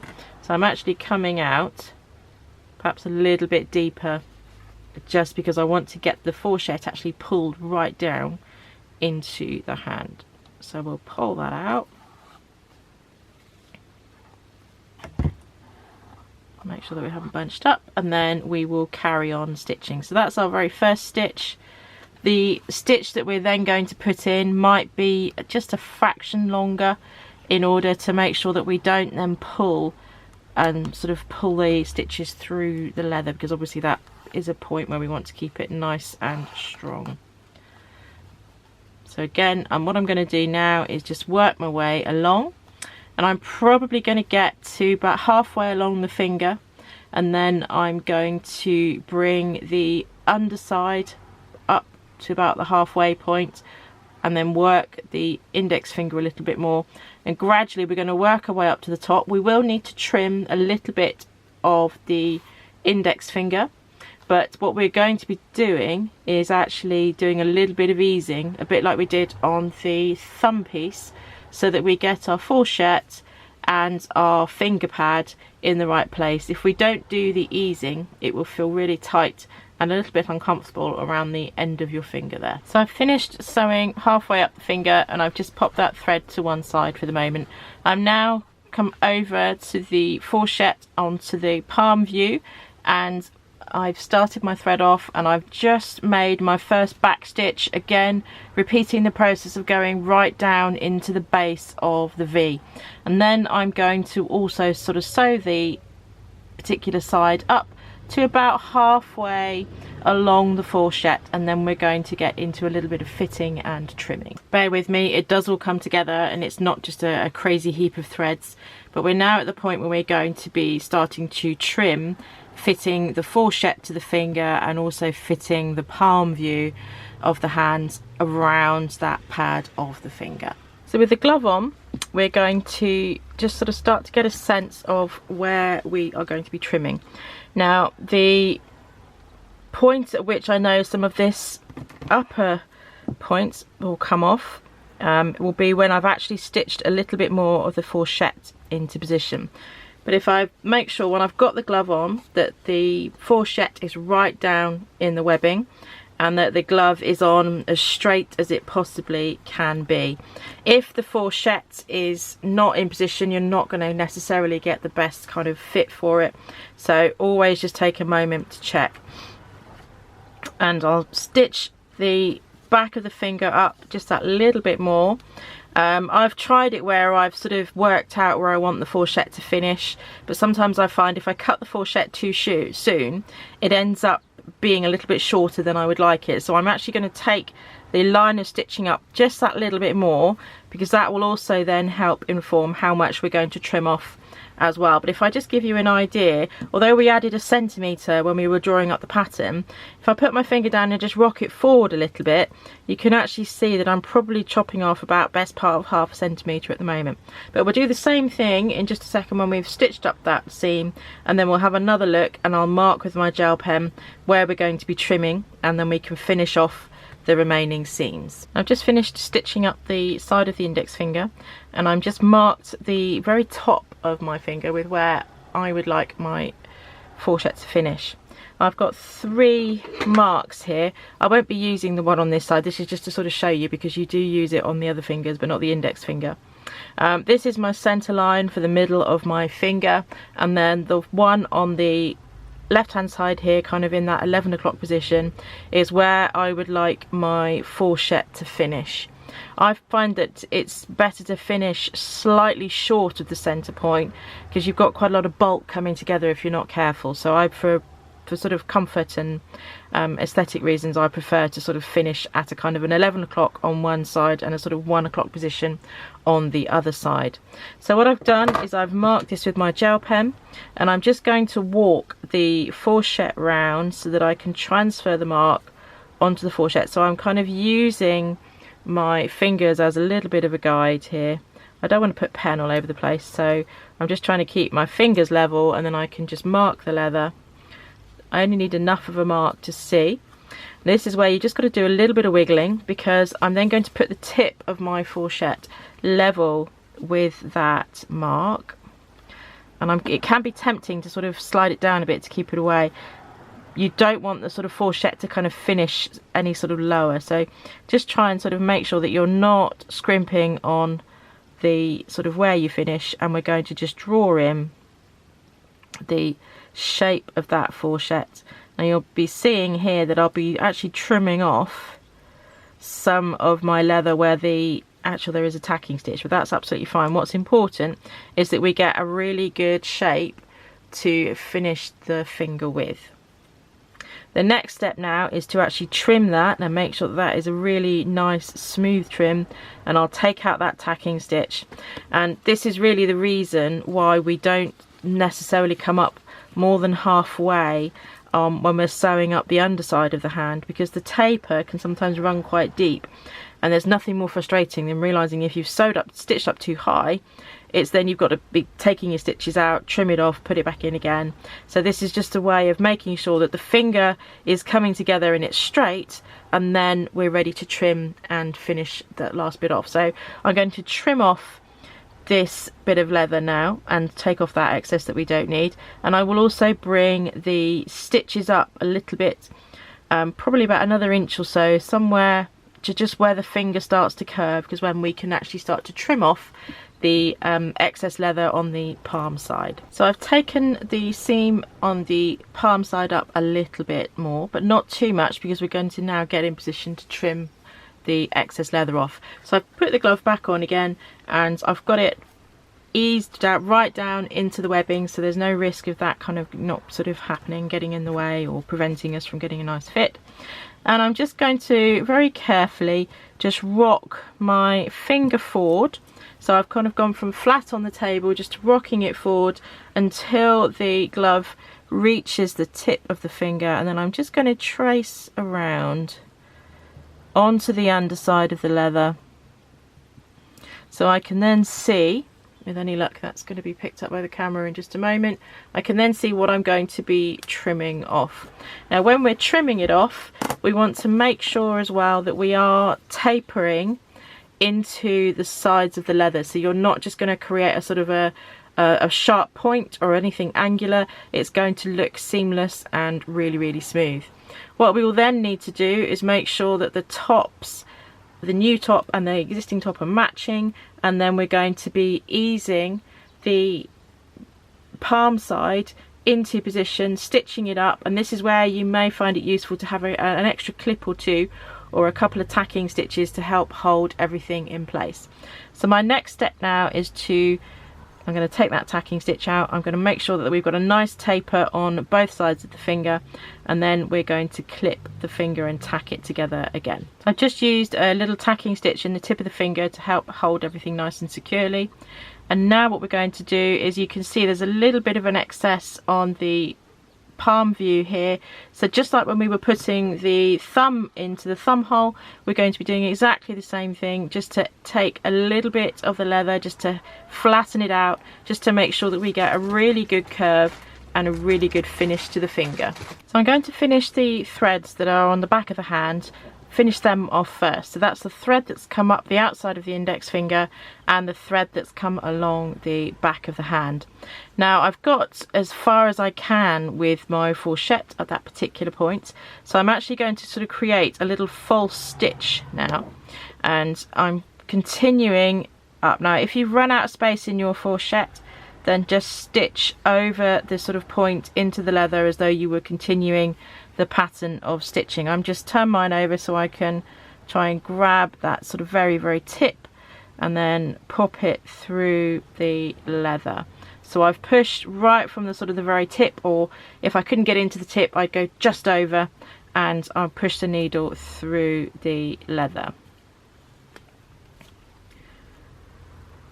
So I'm actually coming out perhaps a little bit deeper, just because I want to get the fourchette actually pulled right down into the hand. So we'll pull that out. Make sure that we haven't bunched up, and then we will carry on stitching. So that's our very first stitch. The stitch that we're then going to put in might be just a fraction longer in order to make sure that we don't then pull and sort of pull the stitches through the leather, because obviously that is a point where we want to keep it nice and strong. So again, what I'm going to do now is just work my way along, and I'm probably going to get to about halfway along the finger, and then I'm going to bring the underside up to about the halfway point, and then work the index finger a little bit more, and gradually we're going to work our way up to the top. We will need to trim a little bit of the index finger, but what we're going to be doing is actually doing a little bit of easing, a bit like we did on the thumb piece, so that we get our fourchette and our finger pad in the right place. If we don't do the easing, it will feel really tight and a little bit uncomfortable around the end of your finger there. So I've finished sewing halfway up the finger, and I've just popped that thread to one side for the moment. I'm now come over to the fourchette onto the palm view, and I've started my thread off, and I've just made my first back stitch, again repeating the process of going right down into the base of the V, and then I'm going to also sort of sew the particular side up to about halfway along the fourchette, and then we're going to get into a little bit of fitting and trimming. Bear with me, it does all come together and it's not just a crazy heap of threads, but we're now at the point where we're going to be starting to trim, fitting the fourchette to the finger and also fitting the palm view of the hand around that pad of the finger. So with the glove on, we're going to just sort of start to get a sense of where we are going to be trimming. Now, the point at which I know some of this upper points will come off will be when I've actually stitched a little bit more of the fourchette into position. But if I make sure when I've got the glove on that the fourchette is right down in the webbing, and that the glove is on as straight as it possibly can be. If the fourchette is not in position, you're not going to necessarily get the best kind of fit for it, so always just take a moment to check. And I'll stitch the back of the finger up just that little bit more. I've tried it where I've sort of worked out where I want the fourchette to finish, but sometimes I find if I cut the fourchette too soon, it ends up being a little bit shorter than I would like it. So I'm actually going to take the line of stitching up just that little bit more, because that will also then help inform how much we're going to trim off as well. But if I just give you an idea, although we added 1 centimetre when we were drawing up the pattern, if I put my finger down and just rock it forward a little bit, you can actually see that I'm probably chopping off about best part of 0.5 centimetre at the moment. But we'll do the same thing in just a second when we've stitched up that seam, and then we'll have another look and I'll mark with my gel pen where we're going to be trimming, and then we can finish off the remaining seams. I've just finished stitching up the side of the index finger, and I'm just marked the very top of my finger with where I would like my fourchette to finish. I've got 3 marks here. I won't be using the one on this side, this is just to sort of show you, because you do use it on the other fingers but not the index finger. This is my center line for the middle of my finger, and then the one on the left hand side here, kind of in that 11 o'clock position, is where I would like my fourchette to finish. I find that it's better to finish slightly short of the center point, because you've got quite a lot of bulk coming together if you're not careful. So for sort of comfort and aesthetic reasons, I prefer to sort of finish at a kind of an 11 o'clock on one side and a sort of 1 o'clock position on the other side. So what I've done is I've marked this with my gel pen, and I'm just going to walk the fourchette round so that I can transfer the mark onto the fourchette. So I'm kind of using my fingers as a little bit of a guide here. I don't want to put pen all over the place, so I'm just trying to keep my fingers level, and then I can just mark the leather. I only need enough of a mark to see. This is where you just got to do a little bit of wiggling, because I'm then going to put the tip of my fourchette level with that mark, and it can be tempting to sort of slide it down a bit to keep it away. You don't want the sort of fourchette to kind of finish any sort of lower, so just try and sort of make sure that you're not scrimping on the sort of where you finish, and we're going to just draw in the shape of that fourchette. Now you'll be seeing here that I'll be actually trimming off some of my leather where there is a tacking stitch, but that's absolutely fine. What's important is that we get a really good shape to finish the finger with. The next step now is to actually trim that and make sure that that is a really nice smooth trim, and I'll take out that tacking stitch. And this is really the reason why we don't necessarily come up more than halfway when we're sewing up the underside of the hand, because the taper can sometimes run quite deep, and there's nothing more frustrating than realizing if you've stitched up too high, it's then you've got to be taking your stitches out, trim it off, put it back in again. So this is just a way of making sure that the finger is coming together and it's straight, and then we're ready to trim and finish that last bit off. So I'm going to trim off this bit of leather now and take off that excess that we don't need, and I will also bring the stitches up a little bit, probably about another inch or so, somewhere to just where the finger starts to curve, because when we can actually start to trim off the excess leather on the palm side. So I've taken the seam on the palm side up a little bit more, but not too much, because we're going to now get in position to trim the excess leather off. So I've put the glove back on again, and I've got it eased out right down into the webbing, so there's no risk of that kind of not sort of happening, getting in the way or preventing us from getting a nice fit. And I'm just going to very carefully just rock my finger forward. So I've kind of gone from flat on the table, just rocking it forward until the glove reaches the tip of the finger, and then I'm just going to trace around onto the underside of the leather, so I can then see, with any luck that's going to be picked up by the camera in just a moment, I can then see what I'm going to be trimming off. Now when we're trimming it off, we want to make sure as well that we are tapering into the sides of the leather, so you're not just going to create a sort of a sharp point or anything angular. It's going to look seamless and really, really smooth. What we will then need to do is make sure that the tops, the new top and the existing top, are matching, and then we're going to be easing the palm side into position, stitching it up, and this is where you may find it useful to have an extra clip or two or a couple of tacking stitches to help hold everything in place. So my next step now is I'm going to take that tacking stitch out. I'm going to make sure that we've got a nice taper on both sides of the finger, and then we're going to clip the finger and tack it together again. I've just used a little tacking stitch in the tip of the finger to help hold everything nice and securely. And now what we're going to do is, you can see there's a little bit of an excess on the palm view here, so just like when we were putting the thumb into the thumb hole, we're going to be doing exactly the same thing, just to take a little bit of the leather, just to flatten it out, just to make sure that we get a really good curve and a really good finish to the finger. So I'm going to finish the threads that are on the back of the hand, finish them off first. So that's the thread that's come up the outside of the index finger and the thread that's come along the back of the hand. Now I've got as far as I can with my fourchette at that particular point, so I'm actually going to sort of create a little false stitch now, and I'm continuing up. Now if you've run out of space in your fourchette, then just stitch over this sort of point into the leather as though you were continuing the pattern of stitching. I'm just turn mine over so I can try and grab that sort of very tip and then pop it through the leather. So I've pushed right from the sort of the very tip, or if I couldn't get into the tip, I'd go just over and I'll push the needle through the leather.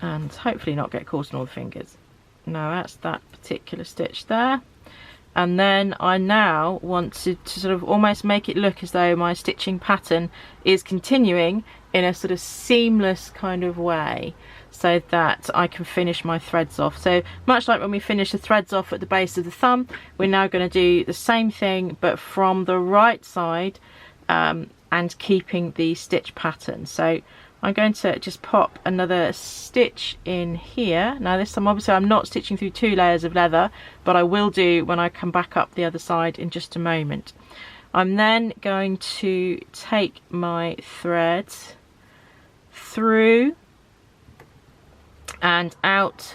And hopefully not get caught in all the fingers. Now that's that particular stitch there. And then I now want to sort of almost make it look as though my stitching pattern is continuing in a sort of seamless kind of way, so that I can finish my threads off. So much like when we finish the threads off at the base of the thumb, we're now going to do the same thing but from the right side, and keeping the stitch pattern. So I'm going to just pop another stitch in here. Now this time obviously I'm not stitching through 2 layers of leather, but I will do when I come back up the other side in just a moment. I'm then going to take my thread through and out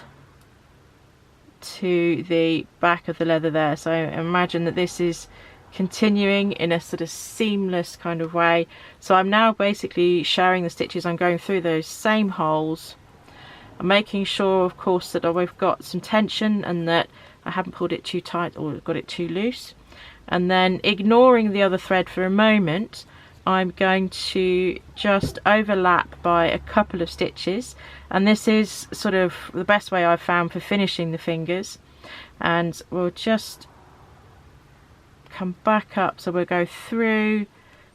to the back of the leather there. So imagine that this is continuing in a sort of seamless kind of way. So I'm now basically showing the stitches. I'm going through those same holes. I'm making sure of course that we've got some tension and that I haven't pulled it too tight or got it too loose. And then ignoring the other thread for a moment, I'm going to just overlap by a couple of stitches, and this is sort of the best way I've found for finishing the fingers. And we'll just come back up, so we'll go through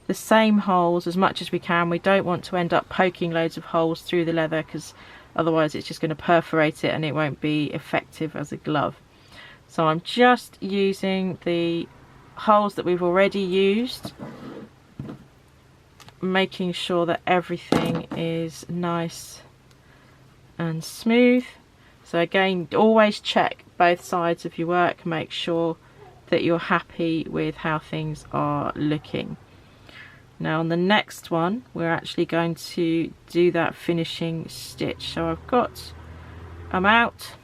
the same holes as much as we can. We don't want to end up poking loads of holes through the leather, because otherwise it's just going to perforate it and it won't be effective as a glove. So I'm just using the holes that we've already used, making sure that everything is nice and smooth. So again, always check both sides of your work, make sure that you're happy with how things are looking. Now on the next one we're actually going to do that finishing stitch. So I'm out,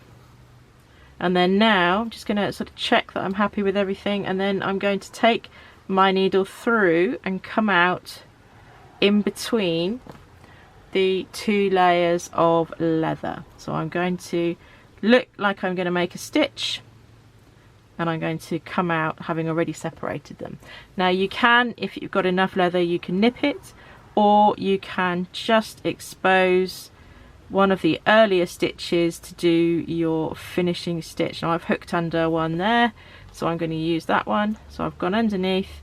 and then now I'm just going to sort of check that I'm happy with everything, and then I'm going to take my needle through and come out in between the 2 layers of leather. So I'm going to look like I'm going to make a stitch, and I'm going to come out having already separated them. Now you can, if you've got enough leather, you can nip it, or you can just expose one of the earlier stitches to do your finishing stitch. Now I've hooked under one there, so I'm going to use that one. So I've gone underneath.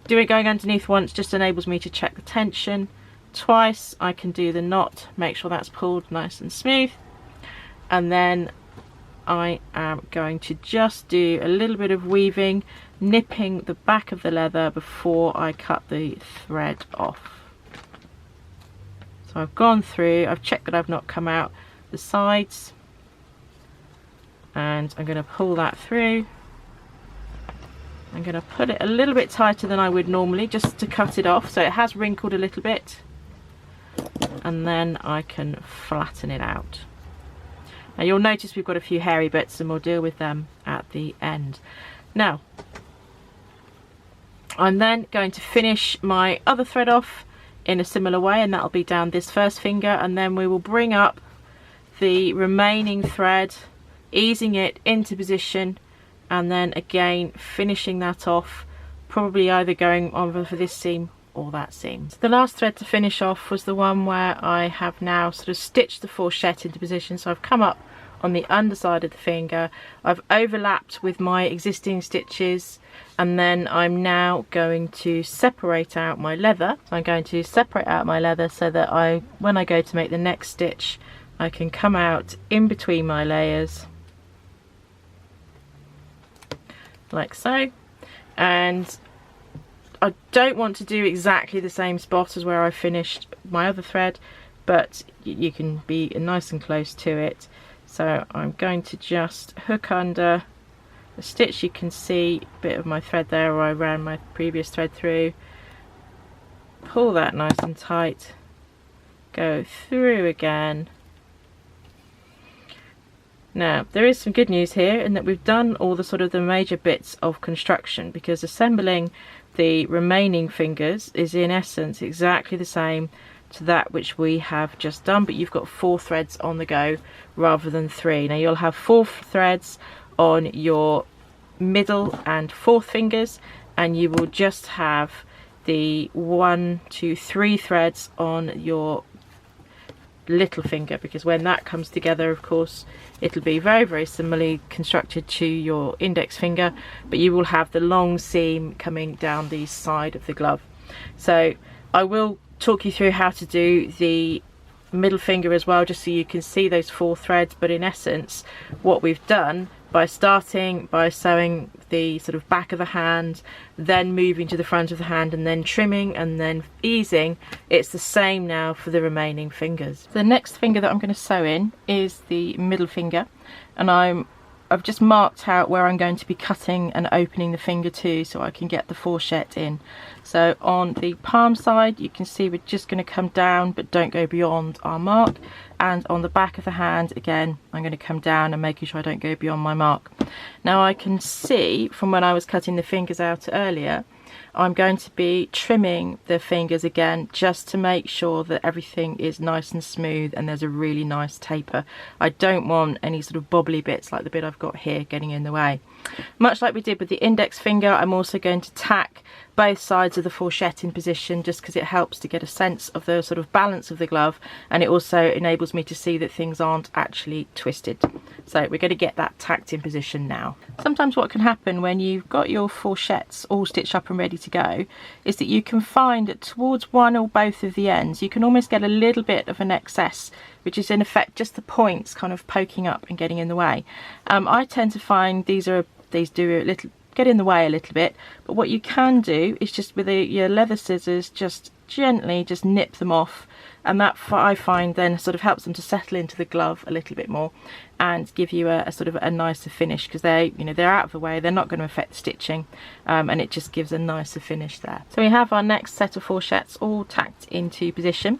Going underneath once just enables me to check the tension. Twice I can do the knot, make sure that's pulled nice and smooth, and then I am going to just do a little bit of weaving, nipping the back of the leather before I cut the thread off. So I've gone through, I've checked that I've not come out the sides, and I'm going to pull that through. I'm going to put it a little bit tighter than I would normally, just to cut it off, so it has wrinkled a little bit, and then I can flatten it out. Now you'll notice we've got a few hairy bits, and we'll deal with them at the end. Now I'm then going to finish my other thread off in a similar way, and that'll be down this first finger, and then we will bring up the remaining thread, easing it into position, and then again finishing that off, probably either going on for this seam or that seam. So the last thread to finish off was the one where I have now sort of stitched the fourchette into position. So I've come up on the underside of the finger, I've overlapped with my existing stitches, and then I'm now going to separate out my leather. So I'm going to separate out my leather so that when I go to make the next stitch, I can come out in between my layers like so. And I don't want to do exactly the same spot as where I finished my other thread, but you can be nice and close to it. So I'm going to just hook under the stitch. You can see a bit of my thread there where I ran my previous thread through, pull that nice and tight, go through again. Now there is some good news here in that we've done all the sort of the major bits of construction, because assembling the remaining fingers is in essence exactly the same to that which we have just done, but you've got 4 threads on the go rather than 3. Now you'll have 4 threads on your middle and 4th fingers, and you will just have the 1, 2, 3 threads on your little finger, because when that comes together, of course, it'll be very, very similarly constructed to your index finger, but you will have the long seam coming down the side of the glove. So I will talk you through how to do the middle finger as well, just so you can see those 4 threads. But in essence, what we've done by starting by sewing the sort of back of the hand, then moving to the front of the hand, and then trimming and then easing, it's the same now for the remaining fingers. The next finger that I'm going to sew in is the middle finger, and I've just marked out where I'm going to be cutting and opening the finger to, so I can get the fourchette in. So on the palm side, you can see we're just going to come down but don't go beyond our mark, and on the back of the hand again I'm going to come down and making sure I don't go beyond my mark. Now I can see from when I was cutting the fingers out earlier, I'm going to be trimming the fingers again just to make sure that everything is nice and smooth and there's a really nice taper. I don't want any sort of bobbly bits like the bit I've got here getting in the way. Much like we did with the index finger, I'm also going to tack both sides of the fourchette in position, just because it helps to get a sense of the sort of balance of the glove, and it also enables me to see that things aren't actually twisted. So we're going to get that tacked in position now. Sometimes what can happen when you've got your fourchettes all stitched up and ready to go is that you can find that towards one or both of the ends you can almost get a little bit of an excess, which is in effect just the points kind of poking up and getting in the way. I tend to find these do a little get in the way a little bit, but what you can do is just with your leather scissors just gently just nip them off, and that I find then sort of helps them to settle into the glove a little bit more and give you a sort of a nicer finish, because they're out of the way, they're not going to affect the stitching, and it just gives a nicer finish there. So we have our next set of fourchettes all tacked into position,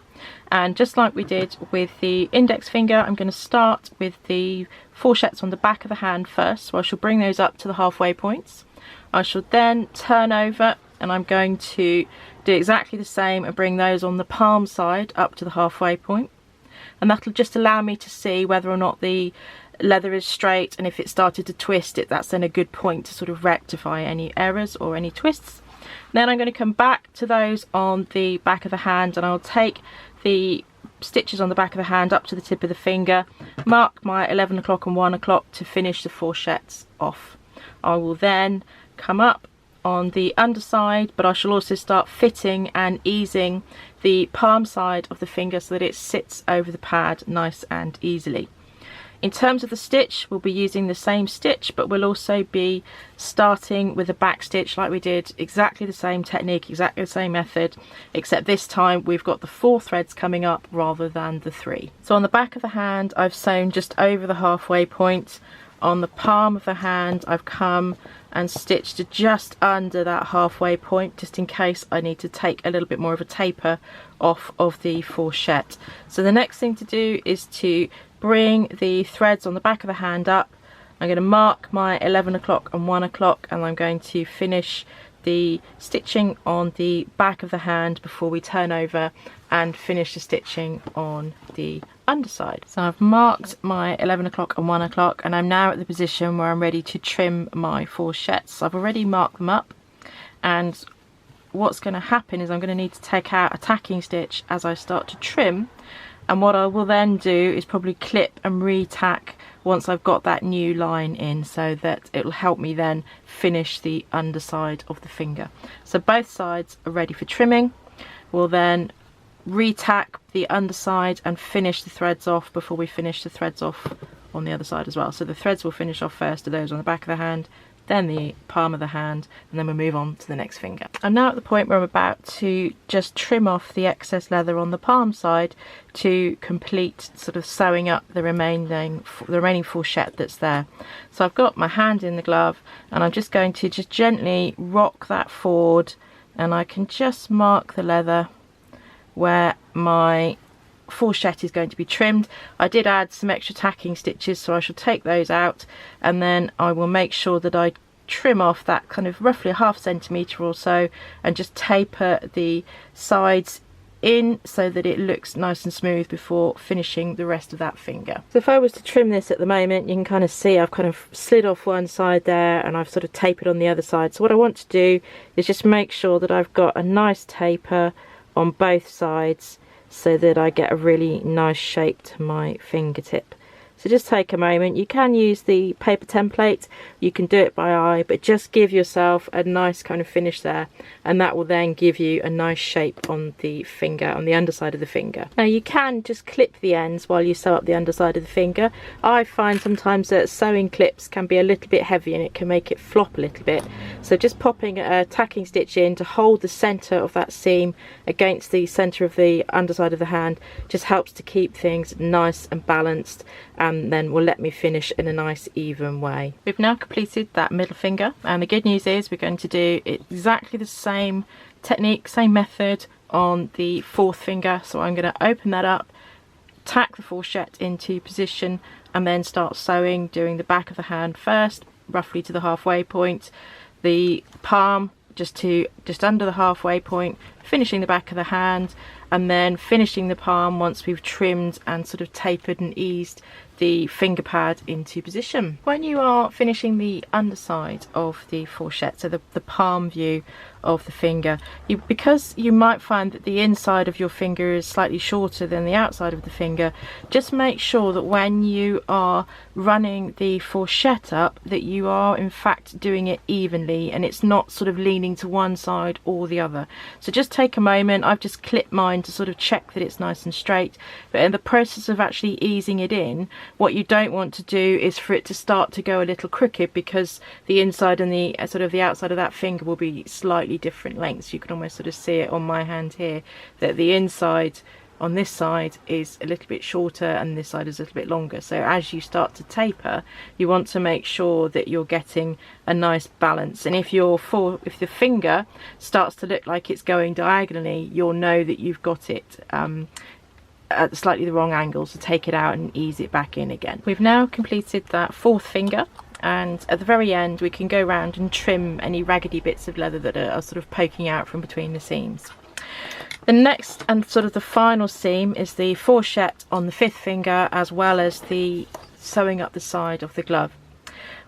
and just like we did with the index finger, I'm going to start with the fourchettes on the back of the hand first, so I shall bring those up to the halfway points. I shall then turn over and I'm going to do exactly the same and bring those on the palm side up to the halfway point, and that'll just allow me to see whether or not the leather is straight, and if it started to twist that's then a good point to sort of rectify any errors or any twists. Then I'm going to come back to those on the back of the hand, and I'll take the stitches on the back of the hand up to the tip of the finger, mark my 11 o'clock and 1 o'clock to finish the fourchettes off. I will then come up on the underside, but I shall also start fitting and easing the palm side of the finger so that it sits over the pad nice and easily. In terms of the stitch, we'll be using the same stitch, but we'll also be starting with a back stitch like we did, exactly the same technique, exactly the same method, except this time we've got the 4 threads coming up rather than the 3. So on the back of the hand I've sewn just over the halfway point. On the palm of the hand I've come and stitched to just under that halfway point, just in case I need to take a little bit more of a taper off of the fourchette. So the next thing to do is to bring the threads on the back of the hand up. I'm going to mark my 11 o'clock and 1 o'clock, and I'm going to finish the stitching on the back of the hand before we turn over and finish the stitching on the underside. So I've marked my 11 o'clock and 1 o'clock, and I'm now at the position where I'm ready to trim my fourchettes. I've already marked them up, and what's going to happen is I'm going to need to take out a tacking stitch as I start to trim, and what I will then do is probably clip and re-tack once I've got that new line in, so that it will help me then finish the underside of the finger. So both sides are ready for trimming. We'll then re-tack the underside and finish the threads off before we finish the threads off on the other side as well. So the threads will finish off first to those on the back of the hand, then the palm of the hand, and then we'll move on to the next finger. I'm now at the point where I'm about to just trim off the excess leather on the palm side to complete sort of sewing up the remaining fourchette that's there. So I've got my hand in the glove, and I'm just going to just gently rock that forward, and I can just mark the leather where my fourchette is going to be trimmed. I did add some extra tacking stitches, so I shall take those out, and then I will make sure that I trim off that kind of roughly a ½ centimetre or so, and just taper the sides in so that it looks nice and smooth before finishing the rest of that finger. So if I was to trim this at the moment, you can kind of see I've kind of slid off one side there and I've sort of tapered on the other side. So what I want to do is just make sure that I've got a nice taper on both sides so that I get a really nice shape to my fingertip. So just take a moment. You can use the paper template, you can do it by eye, but just give yourself a nice kind of finish there, and that will then give you a nice shape on the finger, on the underside of the finger. Now you can just clip the ends while you sew up the underside of the finger. I find sometimes that sewing clips can be a little bit heavy and it can make it flop a little bit. So just popping a tacking stitch in to hold the centre of that seam against the centre of the underside of the hand just helps to keep things nice and balanced, and then will let me finish in a nice even way. We've now completed that middle finger, and the good news is we're going to do exactly the same technique, same method on the fourth finger. So I'm going to open that up, tack the fourchette into position, and then start sewing, doing the back of the hand first, roughly to the halfway point, the palm just under the halfway point, finishing the back of the hand, and then finishing the palm once we've trimmed and sort of tapered and eased the finger pad into position. When you are finishing the underside of the fourchette, so the palm view of the finger, because you might find that the inside of your finger is slightly shorter than the outside of the finger, just make sure that when you are running the fourchette up that you are in fact doing it evenly and it's not sort of leaning to one side or the other. So just take a moment. I've just clipped mine to sort of check that it's nice and straight, but in the process of actually easing it in, what you don't want to do is for it to start to go a little crooked, because the inside and the sort of the outside of that finger will be slightly different lengths. You can almost sort of see it on my hand here that the inside on this side is a little bit shorter and this side is a little bit longer. So as you start to taper, you want to make sure that you're getting a nice balance, and if the finger starts to look like it's going diagonally, you'll know that you've got it at slightly the wrong angle, so take it out and ease it back in again. We've now completed that fourth finger, and at the very end we can go around and trim any raggedy bits of leather that are sort of poking out from between the seams. The next and sort of the final seam is the fourchette on the fifth finger, as well as the sewing up the side of the glove.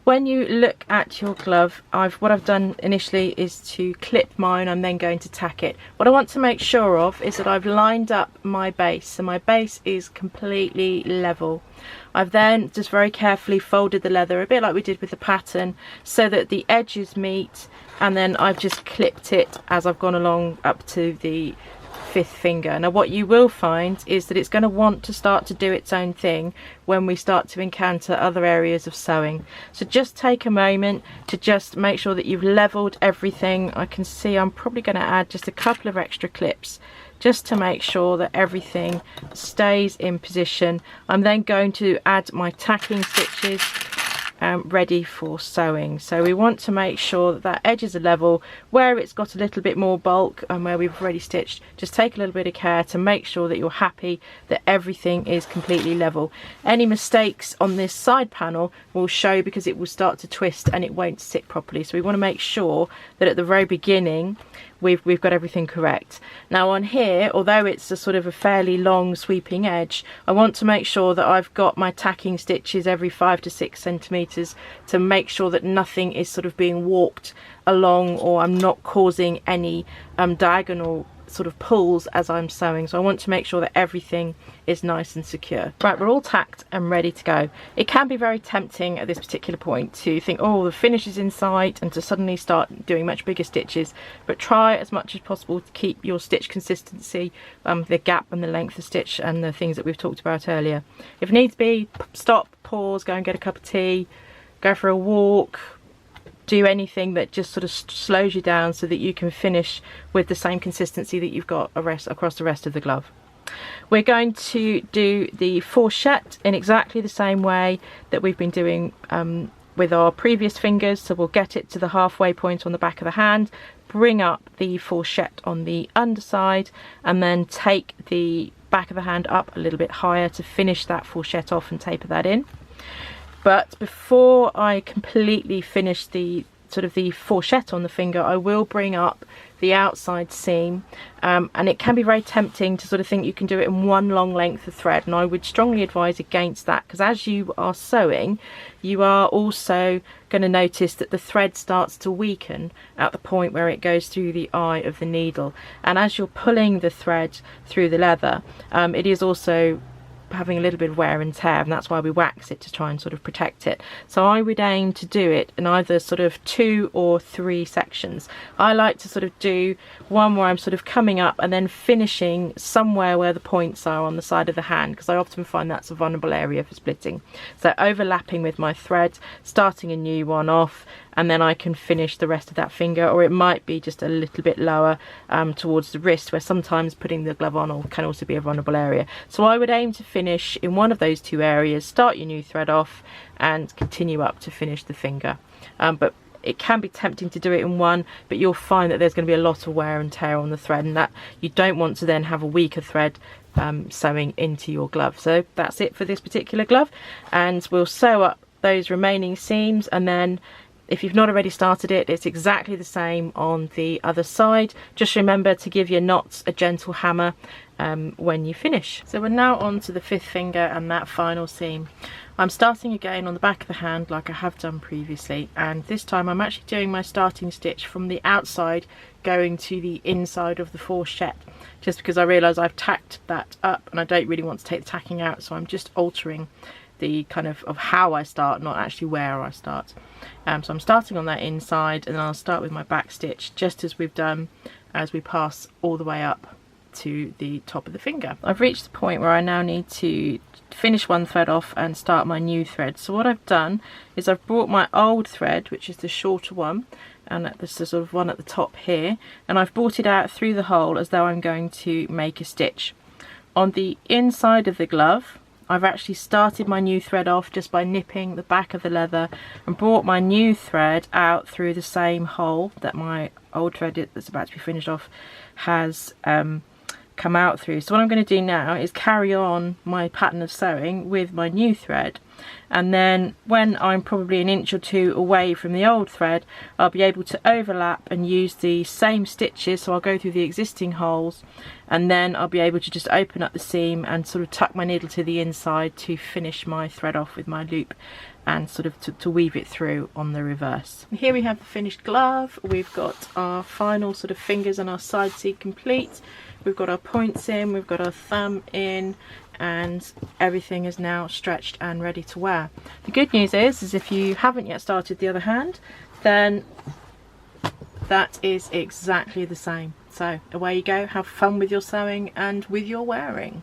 When you look at your glove, what I've done initially is to clip mine. I'm then going to tack it. What I want to make sure of is that I've lined up my base, so my base is completely level. I've then just very carefully folded the leather, a bit like we did with the pattern, so that the edges meet, and then I've just clipped it as I've gone along up to the fifth finger. Now what you will find is that it's going to want to start to do its own thing when we start to encounter other areas of sewing. So just take a moment to just make sure that you've leveled everything. I can see I'm probably going to add just a couple of extra clips just to make sure that everything stays in position. I'm then going to add my tacking stitches ready for sewing. So we want to make sure that edges are level. Where it's got a little bit more bulk and where we've already stitched, just take a little bit of care to make sure that you're happy that everything is completely level. Any mistakes on this side panel will show because it will start to twist and it won't sit properly. So we want to make sure that at the very beginning we've got everything correct. Now on here, although it's a sort of a fairly long sweeping edge, I want to make sure that I've got my tacking stitches every 5 to 6 centimeters to make sure that nothing is sort of being warped along, or I'm not causing any diagonal sort of pulls as I'm sewing. So I want to make sure that everything is nice and secure. Right, we're all tacked and ready to go. It can be very tempting at this particular point to think, oh, the finish is in sight, and to suddenly start doing much bigger stitches, but try as much as possible to keep your stitch consistency, the gap and the length of stitch and the things that we've talked about earlier. If needs be, stop, pause, go and get a cup of tea, go for a walk, do anything that just sort of slows you down so that you can finish with the same consistency that you've got across the rest of the glove. We're going to do the fourchette in exactly the same way that we've been doing with our previous fingers. So we'll get it to the halfway point on the back of the hand, bring up the fourchette on the underside, and then take the back of the hand up a little bit higher to finish that fourchette off and taper that in. But before I completely finish the sort of the fourchette on the finger, I will bring up the outside seam, and it can be very tempting to sort of think you can do it in one long length of thread, and I would strongly advise against that, because as you are sewing you are also going to notice that the thread starts to weaken at the point where it goes through the eye of the needle, and as you're pulling the thread through the leather, it is also having a little bit of wear and tear, and that's why we wax it to try and sort of protect it. So I would aim to do it in either sort of 2 or 3 sections. I like to sort of do one where I'm sort of coming up and then finishing somewhere where the points are on the side of the hand, because I often find that's a vulnerable area for splitting. So overlapping with my thread, starting a new one off, and then I can finish the rest of that finger, or it might be just a little bit lower towards the wrist, where sometimes putting the glove on can also be a vulnerable area. So I would aim to finish in one of those 2 areas, start your new thread off and continue up to finish the finger. But it can be tempting to do it in one, but you'll find that there's going to be a lot of wear and tear on the thread, and that you don't want to then have a weaker thread sewing into your glove. So that's it for this particular glove, and we'll sew up those remaining seams, and then if you've not already started it, it's exactly the same on the other side. Just remember to give your knots a gentle hammer when you finish. So we're now on to the 5th finger and that final seam. I'm starting again on the back of the hand like I have done previously, and this time I'm actually doing my starting stitch from the outside going to the inside of the fourchette, just because I realise I've tacked that up and I don't really want to take the tacking out, so I'm just altering the kind of how I start, not actually where I start. So I'm starting on that inside, and then I'll start with my back stitch just as we've done as we pass all the way up to the top of the finger. I've reached the point where I now need to finish one thread off and start my new thread. So what I've done is I've brought my old thread, which is the shorter one, and this is sort of one at the top here, and I've brought it out through the hole as though I'm going to make a stitch. On the inside of the glove, I've actually started my new thread off just by nipping the back of the leather and brought my new thread out through the same hole that my old thread that's about to be finished off has come out through. So what I'm going to do now is carry on my pattern of sewing with my new thread, and then when I'm probably an inch or 2 away from the old thread, I'll be able to overlap and use the same stitches. So I'll go through the existing holes, and then I'll be able to just open up the seam and sort of tuck my needle to the inside to finish my thread off with my loop and sort of to weave it through on the reverse. And here we have the finished glove. We've got our final sort of fingers and our side seam complete. We've got our points in, we've got our thumb in, and everything is now stretched and ready to wear. The good news is if you haven't yet started the other hand, then that is exactly the same. So away you go, have fun with your sewing and with your wearing.